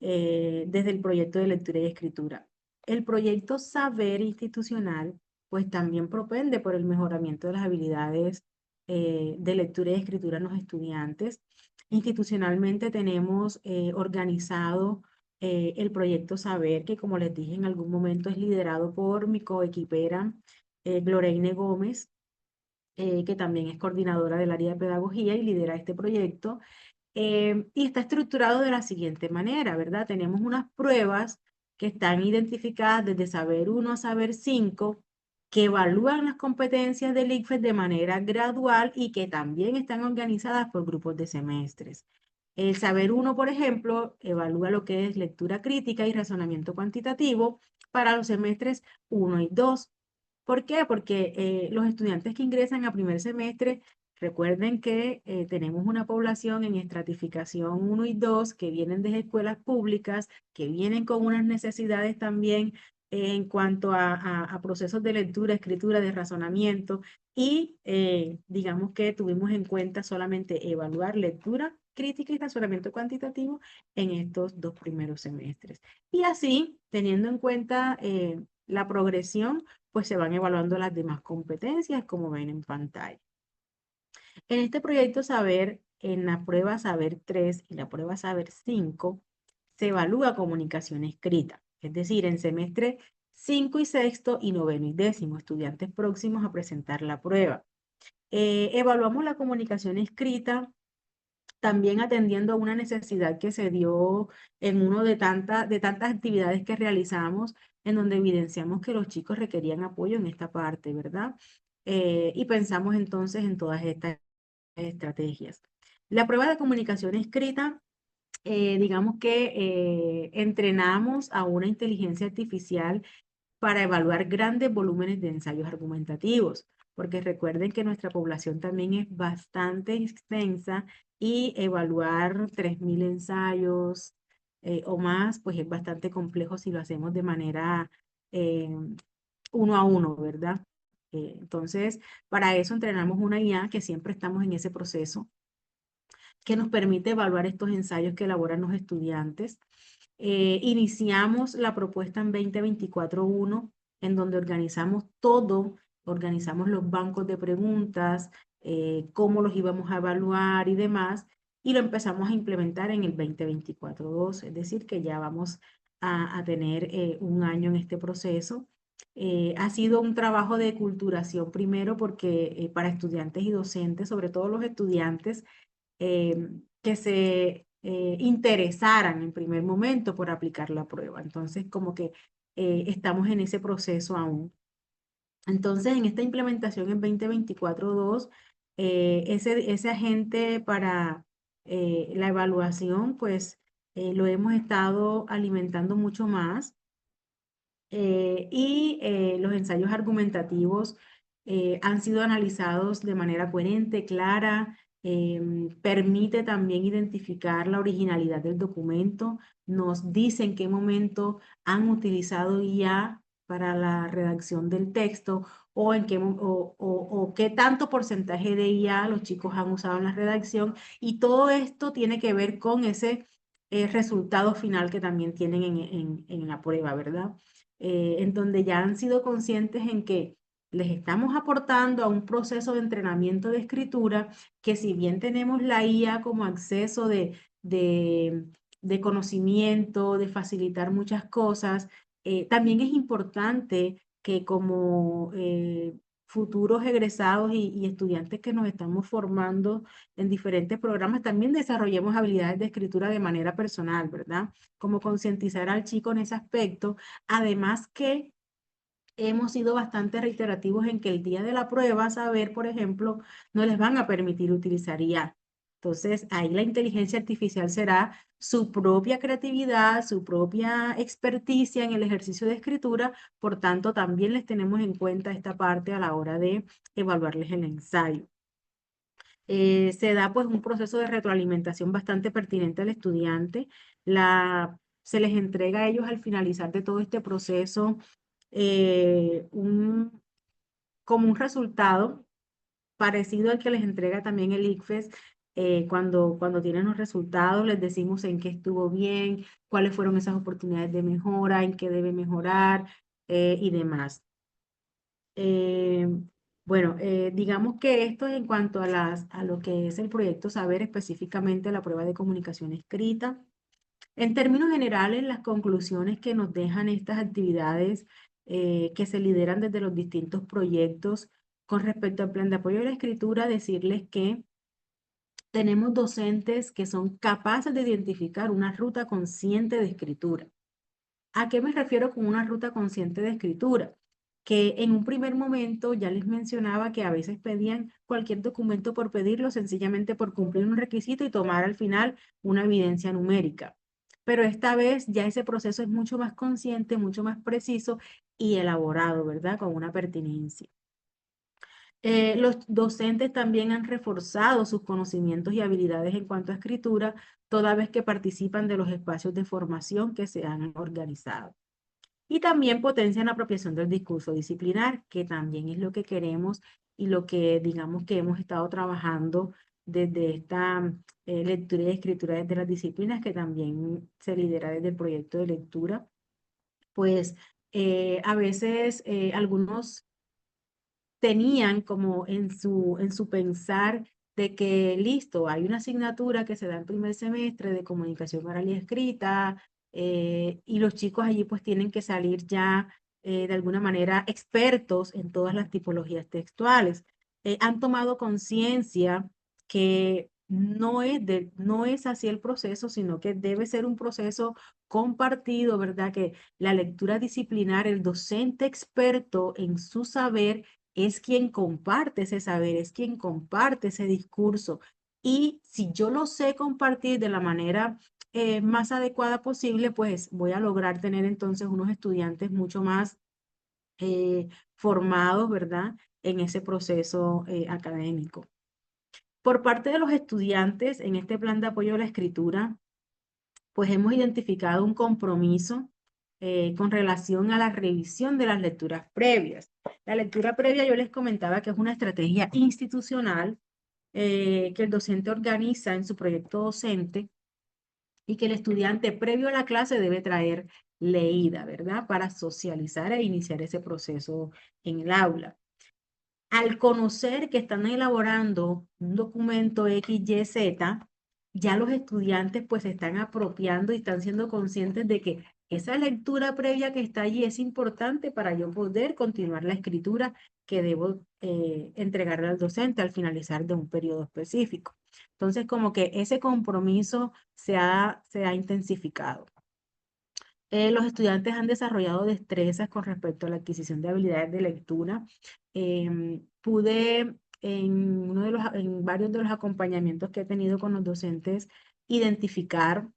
desde el proyecto de lectura y escritura. El proyecto Saber Institucional, pues también propende por el mejoramiento de las habilidades de lectura y escritura en los estudiantes. Institucionalmente tenemos organizado el proyecto Saber, que como les dije en algún momento es liderado por mi coequipera Gloreine Gómez, que también es coordinadora del área de pedagogía y lidera este proyecto. Y está estructurado de la siguiente manera, ¿verdad? Tenemos unas pruebas que están identificadas desde saber 1 a saber 5, que evalúan las competencias del ICFES de manera gradual y que también están organizadas por grupos de semestres. El saber 1, por ejemplo, evalúa lo que es lectura crítica y razonamiento cuantitativo para los semestres 1 y 2. ¿Por qué? Porque los estudiantes que ingresan a primer semestre, recuerden que tenemos una población en estratificación 1 y 2 que vienen de escuelas públicas, que vienen con unas necesidades también en cuanto a procesos de lectura, escritura, de razonamiento y digamos que tuvimos en cuenta solamente evaluar lectura crítica y razonamiento cuantitativo en estos 2 primeros semestres. Y así, teniendo en cuenta la progresión, pues se van evaluando las demás competencias como ven en pantalla. En este proyecto Saber, en la prueba Saber 3 y la prueba Saber 5, se evalúa comunicación escrita, es decir, en semestre 5 y sexto y noveno y décimo, estudiantes próximos a presentar la prueba. Evaluamos la comunicación escrita también atendiendo a una necesidad que se dio en uno de tantas actividades que realizamos, en donde evidenciamos que los chicos requerían apoyo en esta parte, ¿verdad? Y pensamos entonces en todas estas estrategias. La prueba de comunicación escrita, digamos que entrenamos a una inteligencia artificial para evaluar grandes volúmenes de ensayos argumentativos, porque recuerden que nuestra población también es bastante extensa y evaluar 3.000 ensayos o más, pues es bastante complejo si lo hacemos de manera eh, uno a uno, ¿verdad? Entonces, para eso entrenamos una IA que siempre estamos en ese proceso, que nos permite evaluar estos ensayos que elaboran los estudiantes. Iniciamos la propuesta en 2024-1, en donde organizamos todo, organizamos los bancos de preguntas, cómo los íbamos a evaluar y demás, y lo empezamos a implementar en el 2024-2, es decir, que ya vamos a tener un año en este proceso. Ha sido un trabajo de culturación primero porque para estudiantes y docentes, sobre todo los estudiantes, que se interesaran en primer momento por aplicar la prueba. Entonces, como que estamos en ese proceso aún. Entonces, en esta implementación en 2024-2, ese agente para la evaluación, pues lo hemos estado alimentando mucho más los ensayos argumentativos han sido analizados de manera coherente, clara, permite también identificar la originalidad del documento, nos dice en qué momento han utilizado IA para la redacción del texto o en o qué tanto porcentaje de IA los chicos han usado en la redacción, y todo esto tiene que ver con ese resultado final que también tienen en la prueba, ¿verdad? En donde ya han sido conscientes en que les estamos aportando a un proceso de entrenamiento de escritura, que si bien tenemos la IA como acceso de conocimiento, de facilitar muchas cosas, también es importante que como futuros egresados y estudiantes que nos estamos formando en diferentes programas, también desarrollemos habilidades de escritura de manera personal, ¿verdad? Como concientizar al chico en ese aspecto. Además que hemos sido bastante reiterativos en que el día de la prueba, saber, por ejemplo, no les van a permitir utilizar IA. Entonces, ahí la inteligencia artificial será su propia creatividad, su propia experticia en el ejercicio de escritura. Por tanto, también les tenemos en cuenta esta parte a la hora de evaluarles el ensayo. Se da pues un proceso de retroalimentación bastante pertinente al estudiante. Se les entrega a ellos al finalizar de todo este proceso como un resultado parecido al que les entrega también el ICFES. Cuando tienen los resultados, les decimos en qué estuvo bien, cuáles fueron esas oportunidades de mejora, en qué debe mejorar y demás. Eh, bueno, digamos que esto es en cuanto a a lo que es el proyecto Saber, específicamente la prueba de comunicación escrita. En términos generales, las conclusiones que nos dejan estas actividades que se lideran desde los distintos proyectos con respecto al plan de apoyo a la escritura, decirles que tenemos docentes que son capaces de identificar una ruta consciente de escritura. ¿A qué me refiero con una ruta consciente de escritura? Que en un primer momento ya les mencionaba que a veces pedían cualquier documento por pedirlo, sencillamente por cumplir un requisito y tomar al final una evidencia numérica. Pero esta vez ya ese proceso es mucho más consciente, mucho más preciso y elaborado, ¿verdad? Con una pertinencia. Los docentes también han reforzado sus conocimientos y habilidades en cuanto a escritura, toda vez que participan de los espacios de formación que se han organizado. Y también potencian la apropiación del discurso disciplinar, que también es lo que queremos y lo que digamos que hemos estado trabajando desde esta lectura y escritura desde las disciplinas, que también se lidera desde el proyecto de lectura. Pues a veces algunos tenían como en su pensar de que listo, hay una asignatura que se da en primer semestre de comunicación oral y escrita, y los chicos allí pues tienen que salir ya de alguna manera expertos en todas las tipologías textuales. Han tomado conciencia que no es así el proceso, sino que debe ser un proceso compartido, ¿verdad? Que la lectura disciplinar, el docente experto en su saber es quien comparte ese saber, es quien comparte ese discurso. Y si yo lo sé compartir de la manera más adecuada posible, pues voy a lograr tener entonces unos estudiantes mucho más formados, ¿verdad? En ese proceso académico. Por parte de los estudiantes, en este plan de apoyo a la escritura, pues hemos identificado un compromiso con relación a la revisión de las lecturas previas. La lectura previa yo les comentaba que es una estrategia institucional que el docente organiza en su proyecto docente y que el estudiante previo a la clase debe traer leída, ¿verdad? Para socializar e iniciar ese proceso en el aula. Al conocer que están elaborando un documento XYZ, ya los estudiantes pues se están apropiando y están siendo conscientes de que esa lectura previa que está allí es importante para yo poder continuar la escritura que debo entregarle al docente al finalizar de un periodo específico. Entonces, como que ese compromiso se ha intensificado. Los estudiantes han desarrollado destrezas con respecto a la adquisición de habilidades de lectura. Pude en varios de los acompañamientos que he tenido con los docentes identificar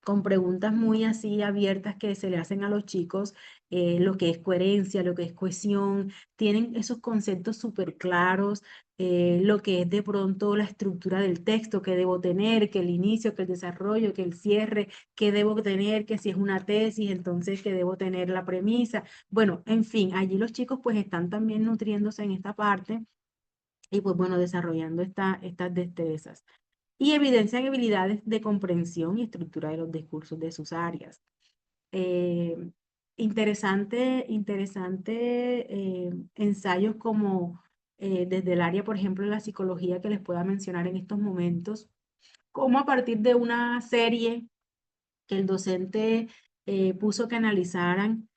con preguntas muy así abiertas que se le hacen a los chicos, lo que es coherencia, lo que es cohesión, tienen esos conceptos súper claros, lo que es de pronto la estructura del texto que debo tener, que el inicio, que el desarrollo, que el cierre, que debo tener, que si es una tesis, entonces que debo tener la premisa. Bueno, en fin, allí los chicos pues están también nutriéndose en esta parte y pues bueno, desarrollando estas destrezas y evidencian habilidades de comprensión y estructura de los discursos de sus áreas. Eh, ensayos como desde el área, por ejemplo, de la psicología que les pueda mencionar en estos momentos, como a partir de una serie que el docente puso que analizaran,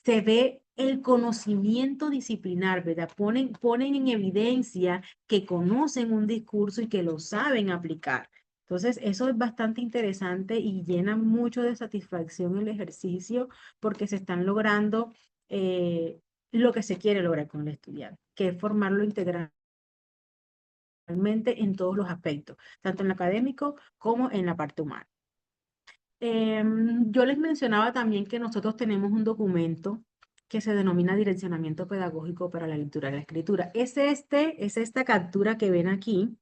se ve el conocimiento disciplinar, ¿verdad? Ponen en evidencia que conocen un discurso y que lo saben aplicar. Entonces, eso es bastante interesante y llena mucho de satisfacción el ejercicio porque se están logrando lo que se quiere lograr con el estudiante, que es formarlo integralmente en todos los aspectos, tanto en lo académico como en la parte humana. Yo les mencionaba también que nosotros tenemos un documento que se denomina Direccionamiento Pedagógico para la Lectura y la Escritura. Es esta captura que ven aquí,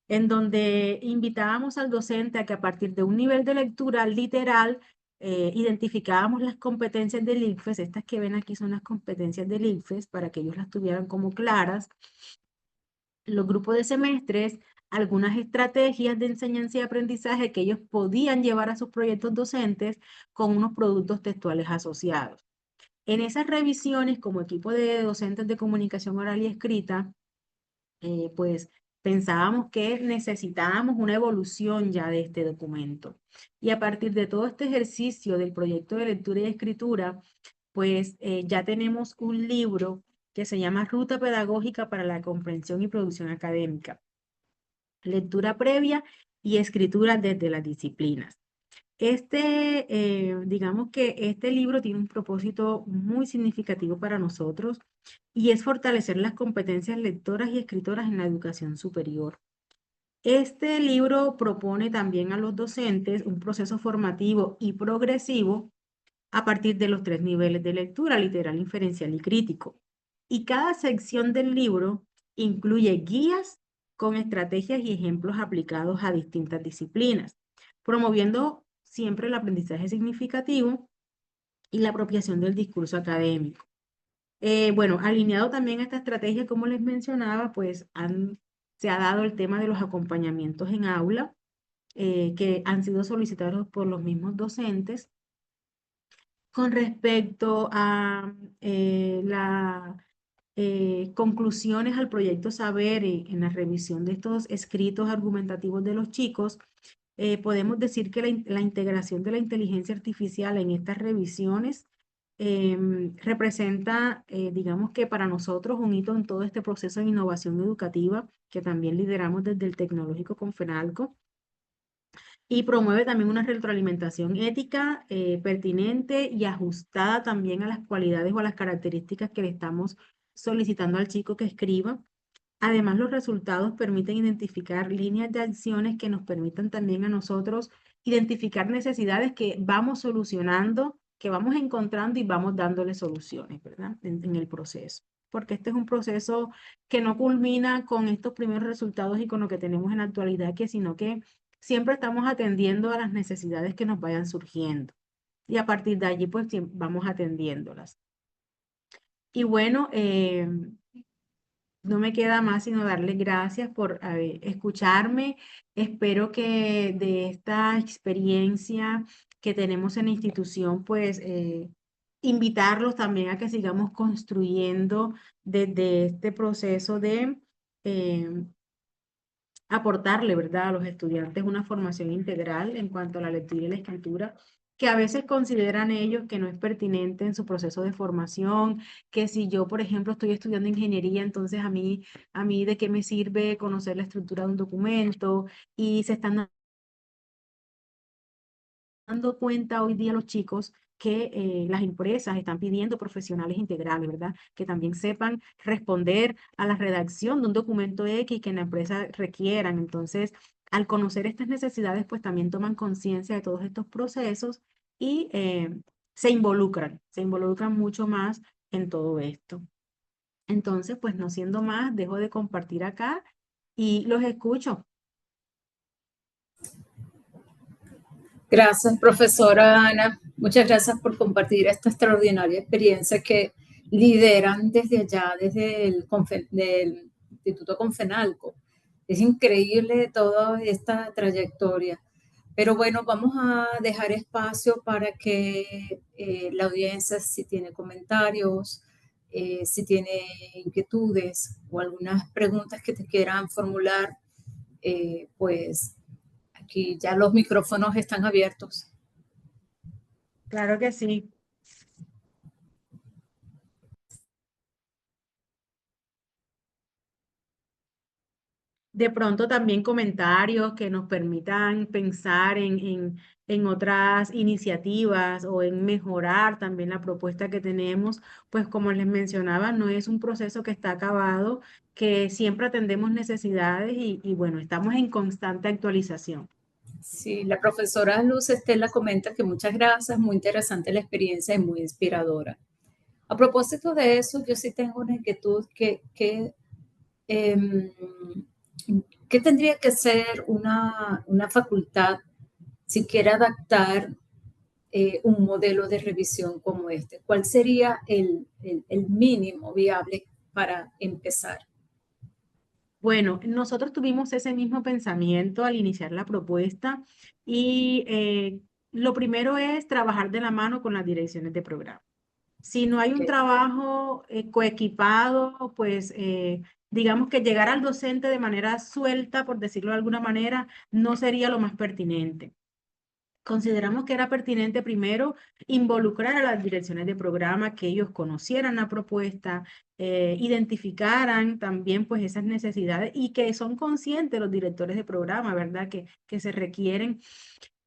en donde invitábamos al docente a que a partir de un nivel de lectura literal identificábamos las competencias del ICFES. Estas que ven aquí son las competencias del ICFES para que ellos las tuvieran como claras, los grupos de semestres, algunas estrategias de enseñanza y aprendizaje que ellos podían llevar a sus proyectos docentes con unos productos textuales asociados. En esas revisiones, como equipo de docentes de comunicación oral y escrita, pues pensábamos que necesitábamos una evolución ya de este documento. Y a partir de todo este ejercicio del proyecto de lectura y escritura, pues ya tenemos un libro que se llama Ruta Pedagógica para la Comprensión y Producción Académica, lectura previa y escritura desde las disciplinas. Digamos que este libro tiene un propósito muy significativo para nosotros y es fortalecer las competencias lectoras y escritoras en la educación superior. Este libro propone también a los docentes un proceso formativo y progresivo a partir de los tres niveles de lectura, literal, inferencial y crítico. Y cada sección del libro incluye guías con estrategias y ejemplos aplicados a distintas disciplinas, promoviendo siempre el aprendizaje significativo y la apropiación del discurso académico. Bueno, alineado también a esta estrategia, como les mencionaba, pues se ha dado el tema de los acompañamientos en aula, que han sido solicitados por los mismos docentes con respecto a las conclusiones al proyecto Saber en la revisión de estos escritos argumentativos de los chicos, podemos decir que la integración de la inteligencia artificial en estas revisiones representa, digamos que para nosotros, un hito en todo este proceso de innovación educativa que también lideramos desde el Tecnológico Confenalco, y promueve también una retroalimentación ética, pertinente y ajustada también a las cualidades o a las características que le estamos solicitando al chico que escriba. Además, los resultados permiten identificar líneas de acciones que nos permitan también a nosotros identificar necesidades que vamos solucionando, que vamos encontrando y vamos dándole soluciones, ¿verdad? En el proceso. Porque este es un proceso que no culmina con estos primeros resultados y con lo que tenemos en la actualidad, sino que siempre estamos atendiendo a las necesidades que nos vayan surgiendo. Y a partir de allí, pues vamos atendiéndolas. Y bueno, no me queda más sino darle gracias por escucharme. Espero que de esta experiencia que tenemos en la institución, pues invitarlos también a que sigamos construyendo desde este proceso de eh, aportarle, ¿verdad?, a los estudiantes una formación integral en cuanto a la lectura y la escritura, que a veces consideran ellos que no es pertinente en su proceso de formación, que si yo, por ejemplo, estoy estudiando ingeniería, entonces a mí ¿de qué me sirve conocer la estructura de un documento? Y se están dando cuenta hoy día los chicos que las empresas están pidiendo profesionales integrales, ¿verdad? Que también sepan responder a la redacción de un documento X que en la empresa requieran. Entonces, al conocer estas necesidades, pues también toman conciencia de todos estos procesos y se involucran mucho más en todo esto. Entonces, pues no siendo más, dejo de compartir acá y los escucho. Gracias, profesora Ana. Muchas gracias por compartir esta extraordinaria experiencia que lideran desde allá, desde del Instituto Confenalco. Es increíble toda esta trayectoria. Pero bueno, vamos a dejar espacio para que la audiencia, si tiene comentarios, si tiene inquietudes o algunas preguntas que te quieran formular, pues aquí ya los micrófonos están abiertos. Claro que sí. De pronto también comentarios que nos permitan pensar en otras iniciativas o en mejorar también la propuesta que tenemos, pues como les mencionaba, no es un proceso que está acabado, que siempre atendemos necesidades y bueno, estamos en constante actualización. Sí, la profesora Luz Estela comenta que muchas gracias, muy interesante la experiencia y muy inspiradora. A propósito de eso, yo sí tengo una inquietud eh, ¿qué tendría que ser una facultad si quiere adaptar un modelo de revisión como este? ¿Cuál sería el mínimo viable para empezar? Bueno, nosotros tuvimos ese mismo pensamiento al iniciar la propuesta y lo primero es trabajar de la mano con las direcciones de programa. Si no hay un Okay. trabajo coequipado, pues digamos que llegar al docente de manera suelta, por decirlo de alguna manera, no sería lo más pertinente. Consideramos que era pertinente primero involucrar a las direcciones de programa, que ellos conocieran la propuesta, identificaran también pues esas necesidades y que son conscientes los directores de programa, ¿verdad? Que se requieren.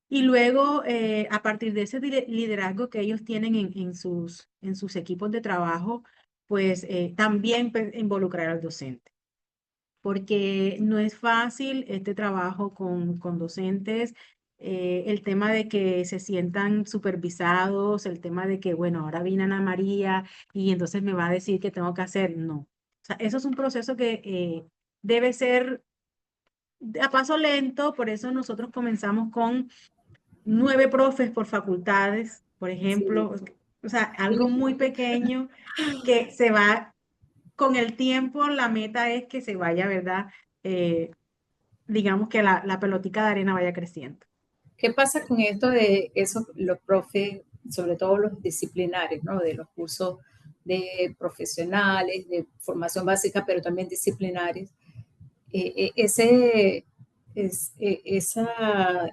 Y luego, a partir de ese liderazgo que ellos tienen en sus equipos de trabajo, pues también involucrar al docente. Porque no es fácil este trabajo con docentes, el tema de que se sientan supervisados, el tema de que, bueno, ahora viene Ana María y entonces me va a decir qué tengo que hacer. No. O sea, eso es un proceso que debe ser a paso lento, por eso nosotros comenzamos con 9 profes por facultades, por Sí. ejemplo, o sea, algo muy pequeño que se va con el tiempo, la meta es que se vaya, ¿verdad? Eh, digamos que la pelotica de arena vaya creciendo. ¿Qué pasa con esto de esos, los profes, sobre todo los disciplinarios, ¿no? De los cursos de profesionales, de formación básica, pero también disciplinarios? Ese esa,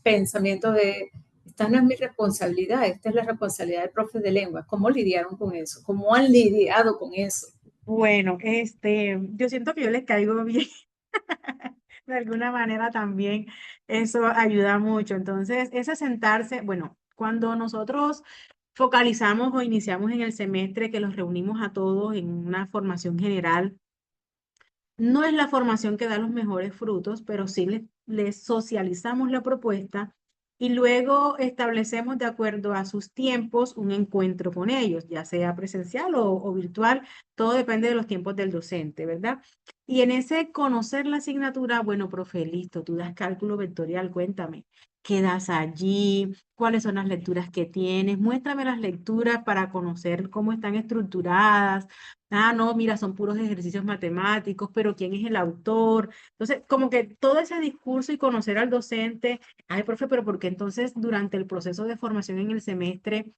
pensamiento de esta no es mi responsabilidad, esta es la responsabilidad del profe de lengua. ¿Cómo lidiaron con eso? ¿Cómo han lidiado con eso? Bueno, yo siento que yo les caigo bien. De alguna manera también eso ayuda mucho. Entonces, ese sentarse, bueno, cuando nosotros focalizamos o iniciamos en el semestre que los reunimos a todos en una formación general, no es la formación que da los mejores frutos, pero sí les socializamos la propuesta y luego establecemos de acuerdo a sus tiempos un encuentro con ellos, ya sea presencial o virtual, todo depende de los tiempos del docente, ¿verdad? Y en ese conocer la asignatura, bueno, profe, listo, tú das cálculo vectorial, cuéntame, ¿qué das allí? ¿Cuáles son las lecturas que tienes? Muéstrame las lecturas para conocer cómo están estructuradas. Ah, no, mira, son puros ejercicios matemáticos, pero ¿quién es el autor? Entonces, como que todo ese discurso y conocer al docente, ay, profe, pero ¿por qué entonces durante el proceso de formación en el semestre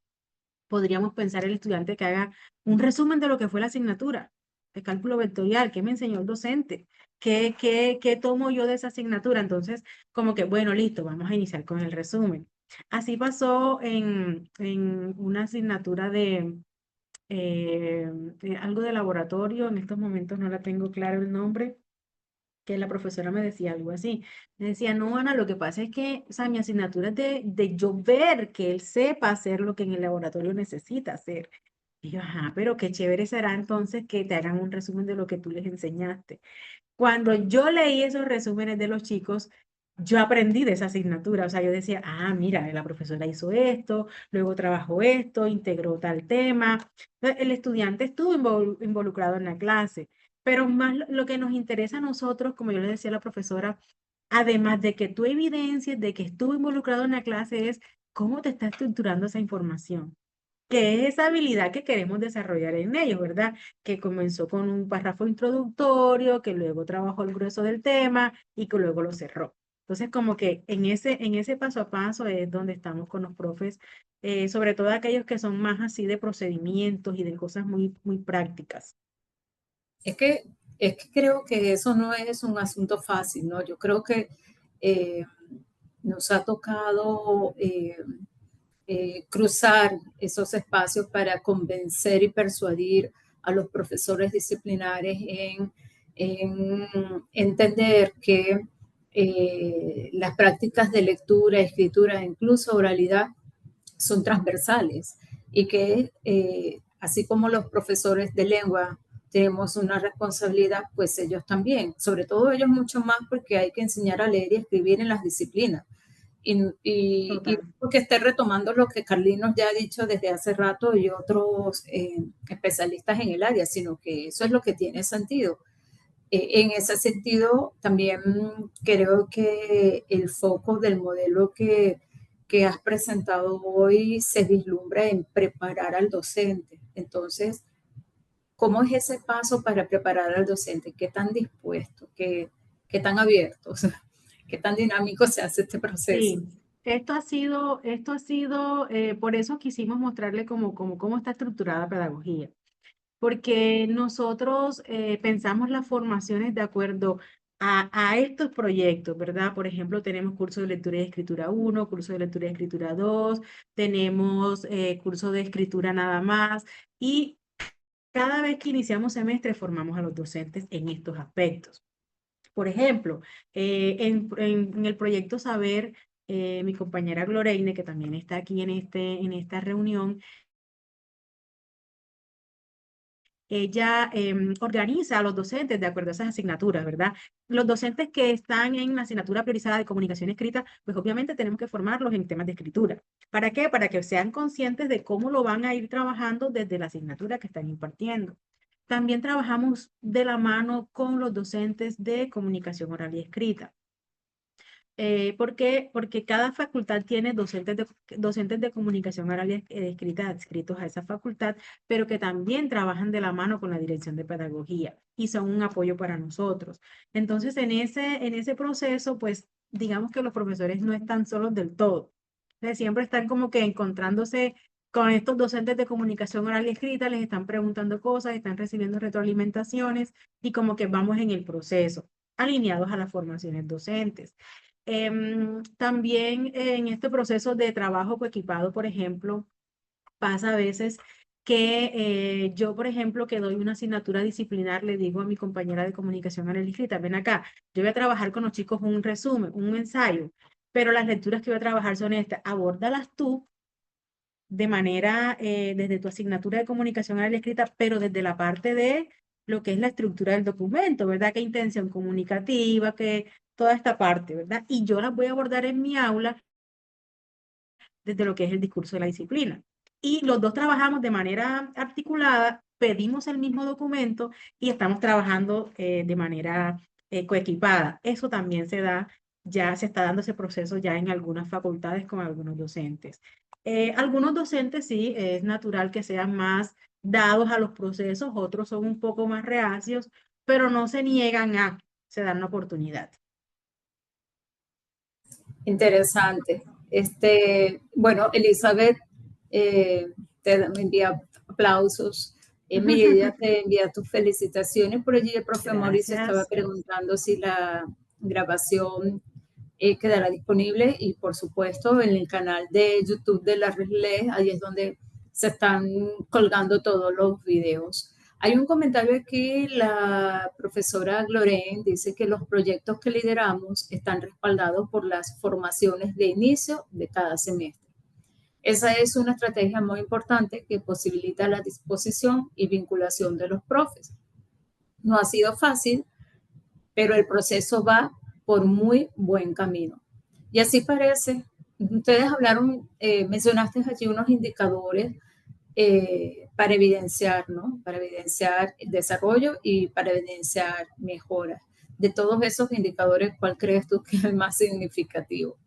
podríamos pensar el estudiante que haga un resumen de lo que fue la asignatura de cálculo vectorial? ¿Qué me enseñó el docente? ¿Qué tomo yo de esa asignatura? Entonces, como que, bueno, listo, vamos a iniciar con el resumen. Así pasó en una asignatura eh, algo de laboratorio, en estos momentos no la tengo claro el nombre, que la profesora me decía algo así. Me decía, no, Ana, lo que pasa es que, o sea, mi asignatura es de yo ver que él sepa hacer lo que en el laboratorio necesita hacer. Y yo, ajá, pero qué chévere será entonces que te hagan un resumen de lo que tú les enseñaste. Cuando yo leí esos resúmenes de los chicos, yo aprendí de esa asignatura. O sea, yo decía, ah, mira, la profesora hizo esto, luego trabajó esto, integró tal tema. Entonces, el estudiante estuvo involucrado en la clase, pero más lo que nos interesa a nosotros, como yo le decía a la profesora, además de que tú evidencies de que estuvo involucrado en la clase, es cómo te está estructurando esa información, que es esa habilidad que queremos desarrollar en ellos, ¿verdad? Que comenzó con un párrafo introductorio, que luego trabajó el grueso del tema y que luego lo cerró. Entonces, como que en ese paso a paso es donde estamos con los profes, sobre todo aquellos que son más así de procedimientos y de cosas muy, muy prácticas. Es que, es que creo que eso no es un asunto fácil, ¿no? Yo creo que eh, nos ha tocado cruzar esos espacios para convencer y persuadir a los profesores disciplinares en entender que las prácticas de lectura, escritura, incluso oralidad, son transversales y que así como los profesores de lengua tenemos una responsabilidad, pues ellos también, sobre todo ellos mucho más porque hay que enseñar a leer y escribir en las disciplinas. Y Total. porque esté retomando lo que Carlinos ya ha dicho desde hace rato y otros especialistas en el área, sino que eso es lo que tiene sentido. En ese sentido, también creo que el foco del modelo que has presentado hoy se vislumbra en preparar al docente. Entonces, ¿cómo es ese paso para preparar al docente? ¿Qué tan dispuesto? ¿Qué tan abierto? O sea, ¿qué tan dinámico se hace este proceso? Sí, por eso quisimos mostrarle cómo está estructurada la pedagogía, porque nosotros pensamos las formaciones de acuerdo a estos proyectos, ¿verdad? Por ejemplo, tenemos curso de lectura y escritura uno, curso de lectura y escritura 2, tenemos curso de escritura nada más, y cada vez que iniciamos semestre formamos a los docentes en estos aspectos. Por ejemplo, en el proyecto Saber, mi compañera Gloreine, que también está aquí en esta reunión, ella organiza a los docentes de acuerdo a esas asignaturas, ¿verdad? Los docentes que están en la asignatura priorizada de comunicación escrita, pues obviamente tenemos que formarlos en temas de escritura. ¿Para qué? Para que sean conscientes de cómo lo van a ir trabajando desde la asignatura que están impartiendo. También trabajamos de la mano con los docentes de comunicación oral y escrita. ¿Por qué? Porque cada facultad tiene docentes de comunicación oral y escrita adscritos a esa facultad, pero que también trabajan de la mano con la dirección de pedagogía y son un apoyo para nosotros. Entonces, en ese proceso, pues, digamos que los profesores no están solos del todo. Siempre están como que encontrándose con estos docentes de comunicación oral y escrita, les están preguntando cosas, están recibiendo retroalimentaciones y como que vamos en el proceso, alineados a las formaciones docentes. También en este proceso de trabajo coequipado, por ejemplo, pasa a veces que yo, por ejemplo, que doy una asignatura disciplinar, le digo a mi compañera de comunicación oral y escrita, ven acá, yo voy a trabajar con los chicos un resumen, un ensayo, pero las lecturas que voy a trabajar son estas, abórdalas tú de manera, desde tu asignatura de comunicación oral y escrita, pero desde la parte de lo que es la estructura del documento, ¿verdad? Qué intención comunicativa, que toda esta parte, ¿verdad? Y yo las voy a abordar en mi aula desde lo que es el discurso de la disciplina. Y los dos trabajamos de manera articulada, pedimos el mismo documento y estamos trabajando de manera coequipada. Eso también se da, ya se está dando ese proceso ya en algunas facultades con algunos docentes. Algunos docentes sí, es natural que sean más dados a los procesos, otros son un poco más reacios, pero no se niegan a, se dan la oportunidad. Interesante. Bueno, Elizabeth me envía aplausos. Emilia te envía tus felicitaciones. Por allí el profe Mauricio estaba Gracias. preguntando si la grabación quedará disponible y por supuesto en el canal de YouTube de la Red LED, ahí es donde se están colgando todos los videos. Hay un comentario aquí, la profesora Gloren dice que los proyectos que lideramos están respaldados por las formaciones de inicio de cada semestre. Esa es una estrategia muy importante que posibilita la disposición y vinculación de los profes. No ha sido fácil, pero el proceso va por muy buen camino. Y así parece, ustedes hablaron, mencionaste allí unos indicadores para evidenciar, ¿no? Para evidenciar el desarrollo y para evidenciar mejoras. De todos esos indicadores, ¿cuál crees tú que es el más significativo?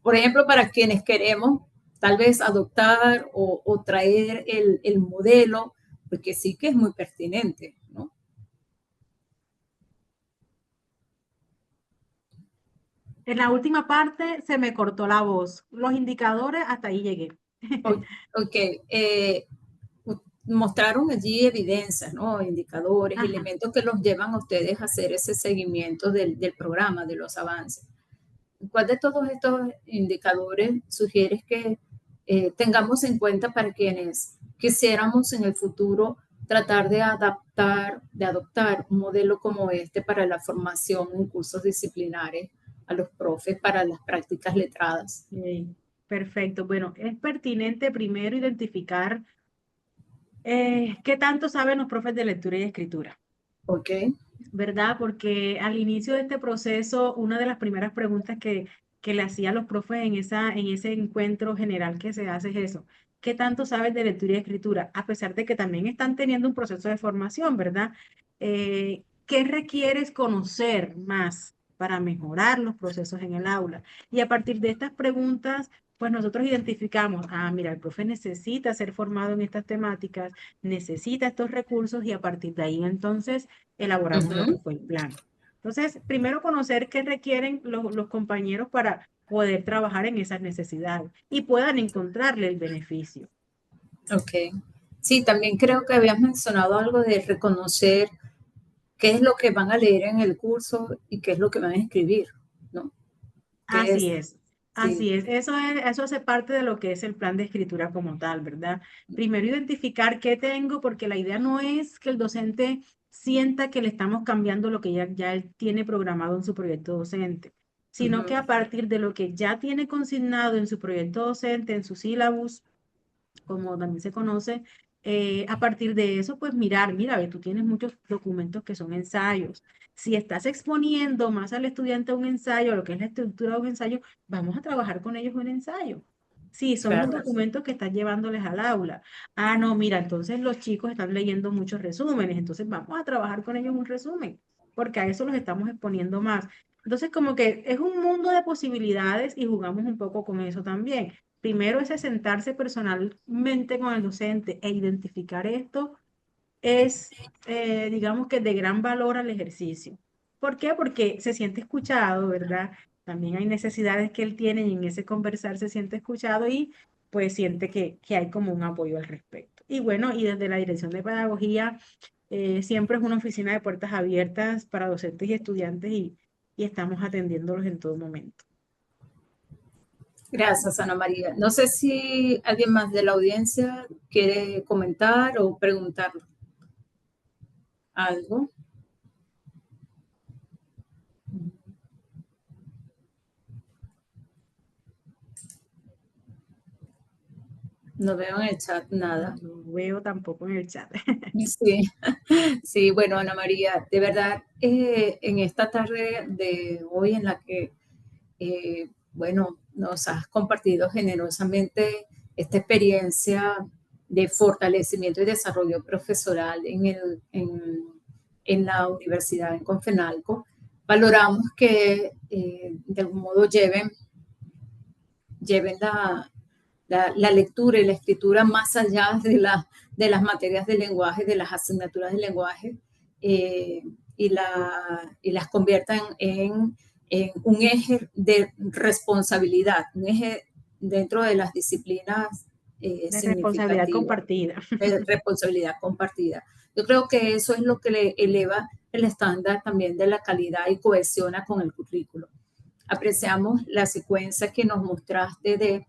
Por ejemplo, para quienes queremos tal vez adoptar o traer el modelo, porque sí que es muy pertinente, ¿no? En la última parte se me cortó la voz. Los indicadores, hasta ahí llegué. Ok, mostraron allí evidencias, ¿no? Indicadores, Ajá. elementos que los llevan a ustedes a hacer ese seguimiento del programa, de los avances. ¿Cuál de todos estos indicadores sugieres que tengamos en cuenta para quienes quisiéramos en el futuro tratar de adoptar un modelo como este para la formación en cursos disciplinares a los profes para las prácticas letradas? Ok, perfecto. Bueno, es pertinente primero identificar qué tanto saben los profes de lectura y escritura. ¿Ok? ¿Verdad? Porque al inicio de este proceso, una de las primeras preguntas que le hacía a los profes en ese encuentro general que se hace es eso. ¿Qué tanto sabes de lectura y escritura? A pesar de que también están teniendo un proceso de formación, ¿verdad? ¿Qué requieres conocer más para mejorar los procesos en el aula? Y a partir de estas preguntas, pues nosotros identificamos, mira, el profe necesita ser formado en estas temáticas, necesita estos recursos y a partir de ahí entonces elaboramos lo que Ujú. fue el plan. Entonces, primero conocer qué requieren los compañeros para poder trabajar en esas necesidades y puedan encontrarle el beneficio. Ok. Sí, también creo que habías mencionado algo de reconocer qué es lo que van a leer en el curso y qué es lo que van a escribir, ¿no? ¿Qué Así es? es, Sí. así es. Eso hace parte de lo que es el plan de escritura como tal, ¿verdad? Primero identificar qué tengo, porque la idea no es que el docente sienta que le estamos cambiando lo que ya él tiene programado en su proyecto docente, sino que Ujú. a partir de lo que ya tiene consignado en su proyecto docente, en su sílabus, como también se conoce, a partir de eso, pues mira, ve, tú tienes muchos documentos que son ensayos. Si estás exponiendo más al estudiante a un ensayo, lo que es la estructura de un ensayo, vamos a trabajar con ellos un ensayo. Sí, son los Claro. documentos que estás llevándoles al aula. No, mira, entonces los chicos están leyendo muchos resúmenes, entonces vamos a trabajar con ellos un resumen, porque a eso los estamos exponiendo más. Entonces, como que es un mundo de posibilidades y jugamos un poco con eso también. Primero ese sentarse personalmente con el docente e identificar esto es, digamos que de gran valor al ejercicio. ¿Por qué? Porque se siente escuchado, ¿verdad? También hay necesidades que él tiene y en ese conversar se siente escuchado y pues siente que hay como un apoyo al respecto. Y bueno, y desde la Dirección de Pedagogía siempre es una oficina de puertas abiertas para docentes y estudiantes y estamos atendiéndolos en todo momento. Gracias, Ana María. No sé si alguien más de la audiencia quiere comentar o preguntar algo. No veo en el chat nada. No veo tampoco en el chat. Sí, sí, bueno, Ana María, de verdad, en esta tarde de hoy en la que, bueno, nos has compartido generosamente esta experiencia de fortalecimiento y desarrollo profesional en la universidad en Confenalco, valoramos que de algún modo lleven la lectura y la escritura más allá de las materias de lenguaje, de las asignaturas de lenguaje, eh, y las conviertan en un eje de responsabilidad, un eje dentro de las disciplinas De responsabilidad significativas, compartida. de responsabilidad compartida. Yo creo que eso es lo que le eleva el estándar también de la calidad y cohesiona con el currículo. Apreciamos la secuencia que nos mostraste de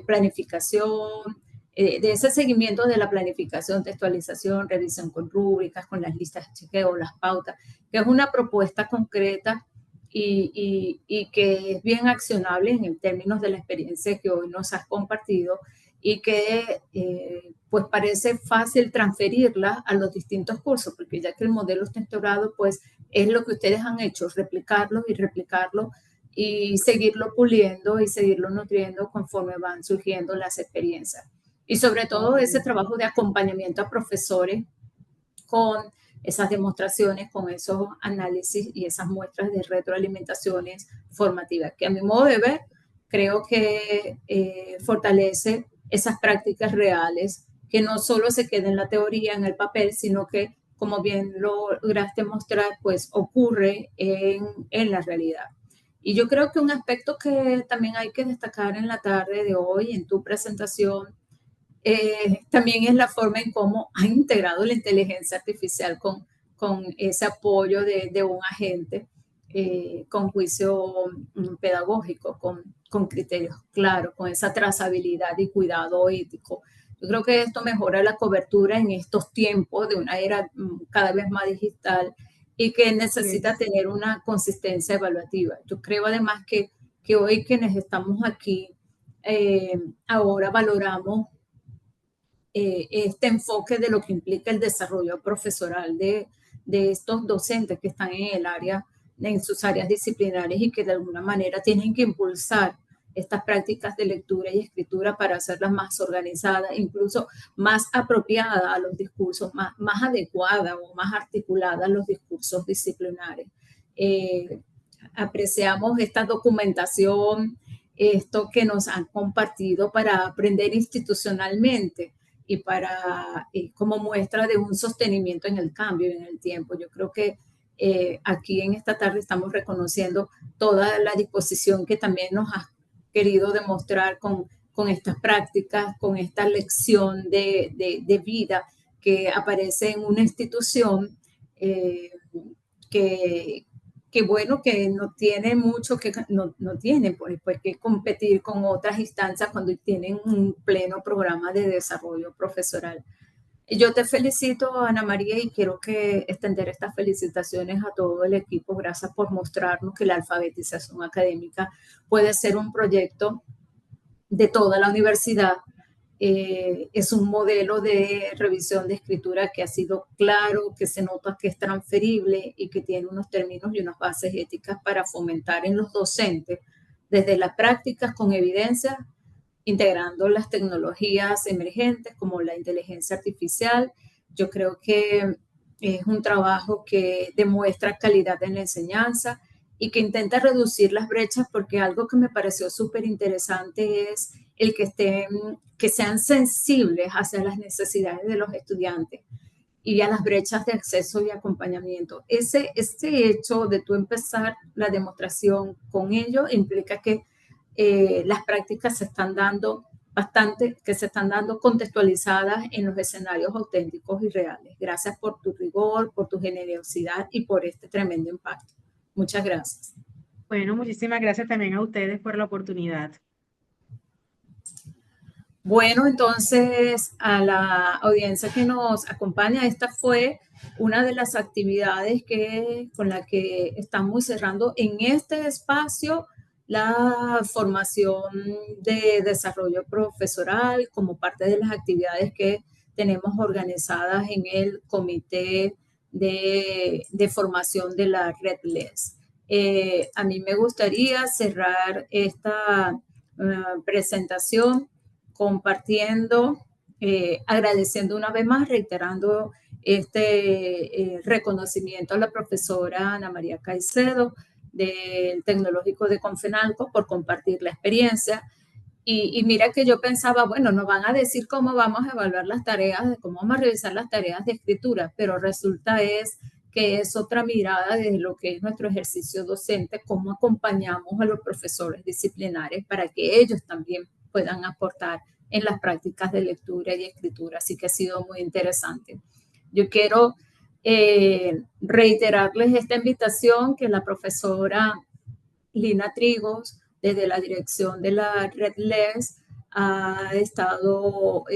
planificación, de ese seguimiento de la planificación, textualización, revisión con rúbricas, con las listas de chequeo, las pautas, que es una propuesta concreta y que es bien accionable en términos de la experiencia que hoy nos has compartido y que pues parece fácil transferirla a los distintos cursos, porque ya que el modelo está instaurado, pues es lo que ustedes han hecho, replicarlo y replicarlo y seguirlo puliendo y seguirlo nutriendo conforme van surgiendo las experiencias. Y sobre todo ese trabajo de acompañamiento a profesores con esas demostraciones, con esos análisis y esas muestras de retroalimentaciones formativas, que a mi modo de ver, creo que fortalece esas prácticas reales, que no solo se queden en la teoría, en el papel, sino que, como bien lo lograste mostrar, pues ocurre en la realidad. Y yo creo que un aspecto que también hay que destacar en la tarde de hoy, en tu presentación, también es la forma en cómo han integrado la inteligencia artificial con ese apoyo de un agente con juicio pedagógico, con criterios claros, con esa trazabilidad y cuidado ético. Yo creo que esto mejora la cobertura en estos tiempos de una era cada vez más digital y que necesita tener una consistencia evaluativa. Yo creo además que hoy quienes estamos aquí ahora valoramos este enfoque de lo que implica el desarrollo profesoral de estos docentes que están en el área, en sus áreas disciplinares y que de alguna manera tienen que impulsar estas prácticas de lectura y escritura para hacerlas más organizadas, incluso más apropiadas a los discursos, más adecuadas o más articuladas a los discursos disciplinares. Apreciamos esta documentación, esto que nos han compartido para aprender institucionalmente y para como muestra de un sostenimiento en el cambio y en el tiempo. Yo creo que aquí en esta tarde estamos reconociendo toda la disposición que también nos ha querido demostrar con estas prácticas, con esta lección de vida que aparece en una institución que, que bueno, que no tiene mucho que, no tiene pues, que competir con otras instancias cuando tienen un pleno programa de desarrollo profesional. Yo te felicito, Ana María, y quiero que extender estas felicitaciones a todo el equipo. Gracias por mostrarnos que la alfabetización académica puede ser un proyecto de toda la universidad. Es un modelo de revisión de escritura que ha sido claro, que se nota que es transferible y que tiene unos términos y unas bases éticas para fomentar en los docentes, desde las prácticas con evidencia, integrando las tecnologías emergentes como la inteligencia artificial. Yo creo que es un trabajo que demuestra calidad en la enseñanza y que intenta reducir las brechas, porque algo que me pareció súper interesante es el que sean sensibles hacia las necesidades de los estudiantes y a las brechas de acceso y acompañamiento. Ese hecho de tú empezar la demostración con ello implica que las prácticas se están dando que se están dando contextualizadas en los escenarios auténticos y reales. Gracias por tu rigor, por tu generosidad y por este tremendo impacto. Muchas gracias. Bueno, muchísimas gracias también a ustedes por la oportunidad. Bueno, entonces a la audiencia que nos acompaña, esta fue una de las actividades con la que estamos cerrando en este espacio la formación de desarrollo profesoral como parte de las actividades que tenemos organizadas en el comité de formación de la Red LES. A mí me gustaría cerrar esta presentación compartiendo, agradeciendo una vez más, reiterando reconocimiento a la profesora Ana María Caicedo del Tecnológico de Confenalco por compartir la experiencia. Y mira que yo pensaba, bueno, nos van a decir cómo vamos a evaluar las tareas, cómo vamos a revisar las tareas de escritura, pero resulta es que es otra mirada de lo que es nuestro ejercicio docente, cómo acompañamos a los profesores disciplinares para que ellos también puedan aportar en las prácticas de lectura y escritura. Así que ha sido muy interesante. Yo quiero reiterarles esta invitación que la profesora Lina Trigos, desde la dirección de la Red LES, ha estado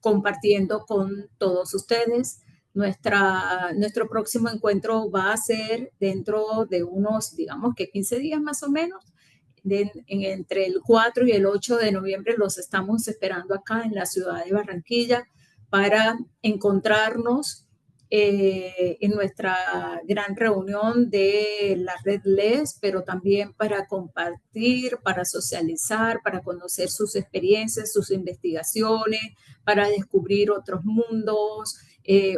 compartiendo con todos ustedes. Nuestro próximo encuentro va a ser dentro de unos, digamos que 15 días más o menos. Entre el 4 y el 8 de noviembre los estamos esperando acá en la ciudad de Barranquilla para encontrarnos en nuestra gran reunión de la Red LES, pero también para compartir, para socializar, para conocer sus experiencias, sus investigaciones, para descubrir otros mundos,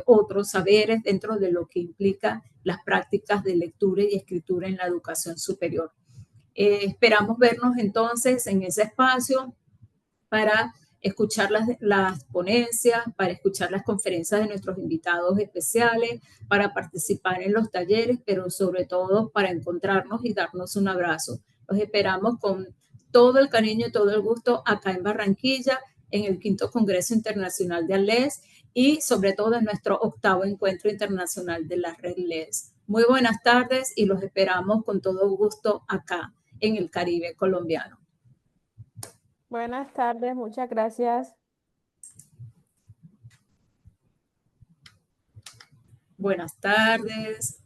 otros saberes dentro de lo que implica las prácticas de lectura y escritura en la educación superior. Esperamos vernos entonces en ese espacio para escuchar las ponencias, para escuchar las conferencias de nuestros invitados especiales, para participar en los talleres, pero sobre todo para encontrarnos y darnos un abrazo. Los esperamos con todo el cariño y todo el gusto acá en Barranquilla, en el quinto Congreso Internacional de ALES y sobre todo en nuestro octavo encuentro internacional de la Red LES. Muy buenas tardes y los esperamos con todo gusto acá en el Caribe colombiano. Buenas tardes, muchas gracias. Buenas tardes.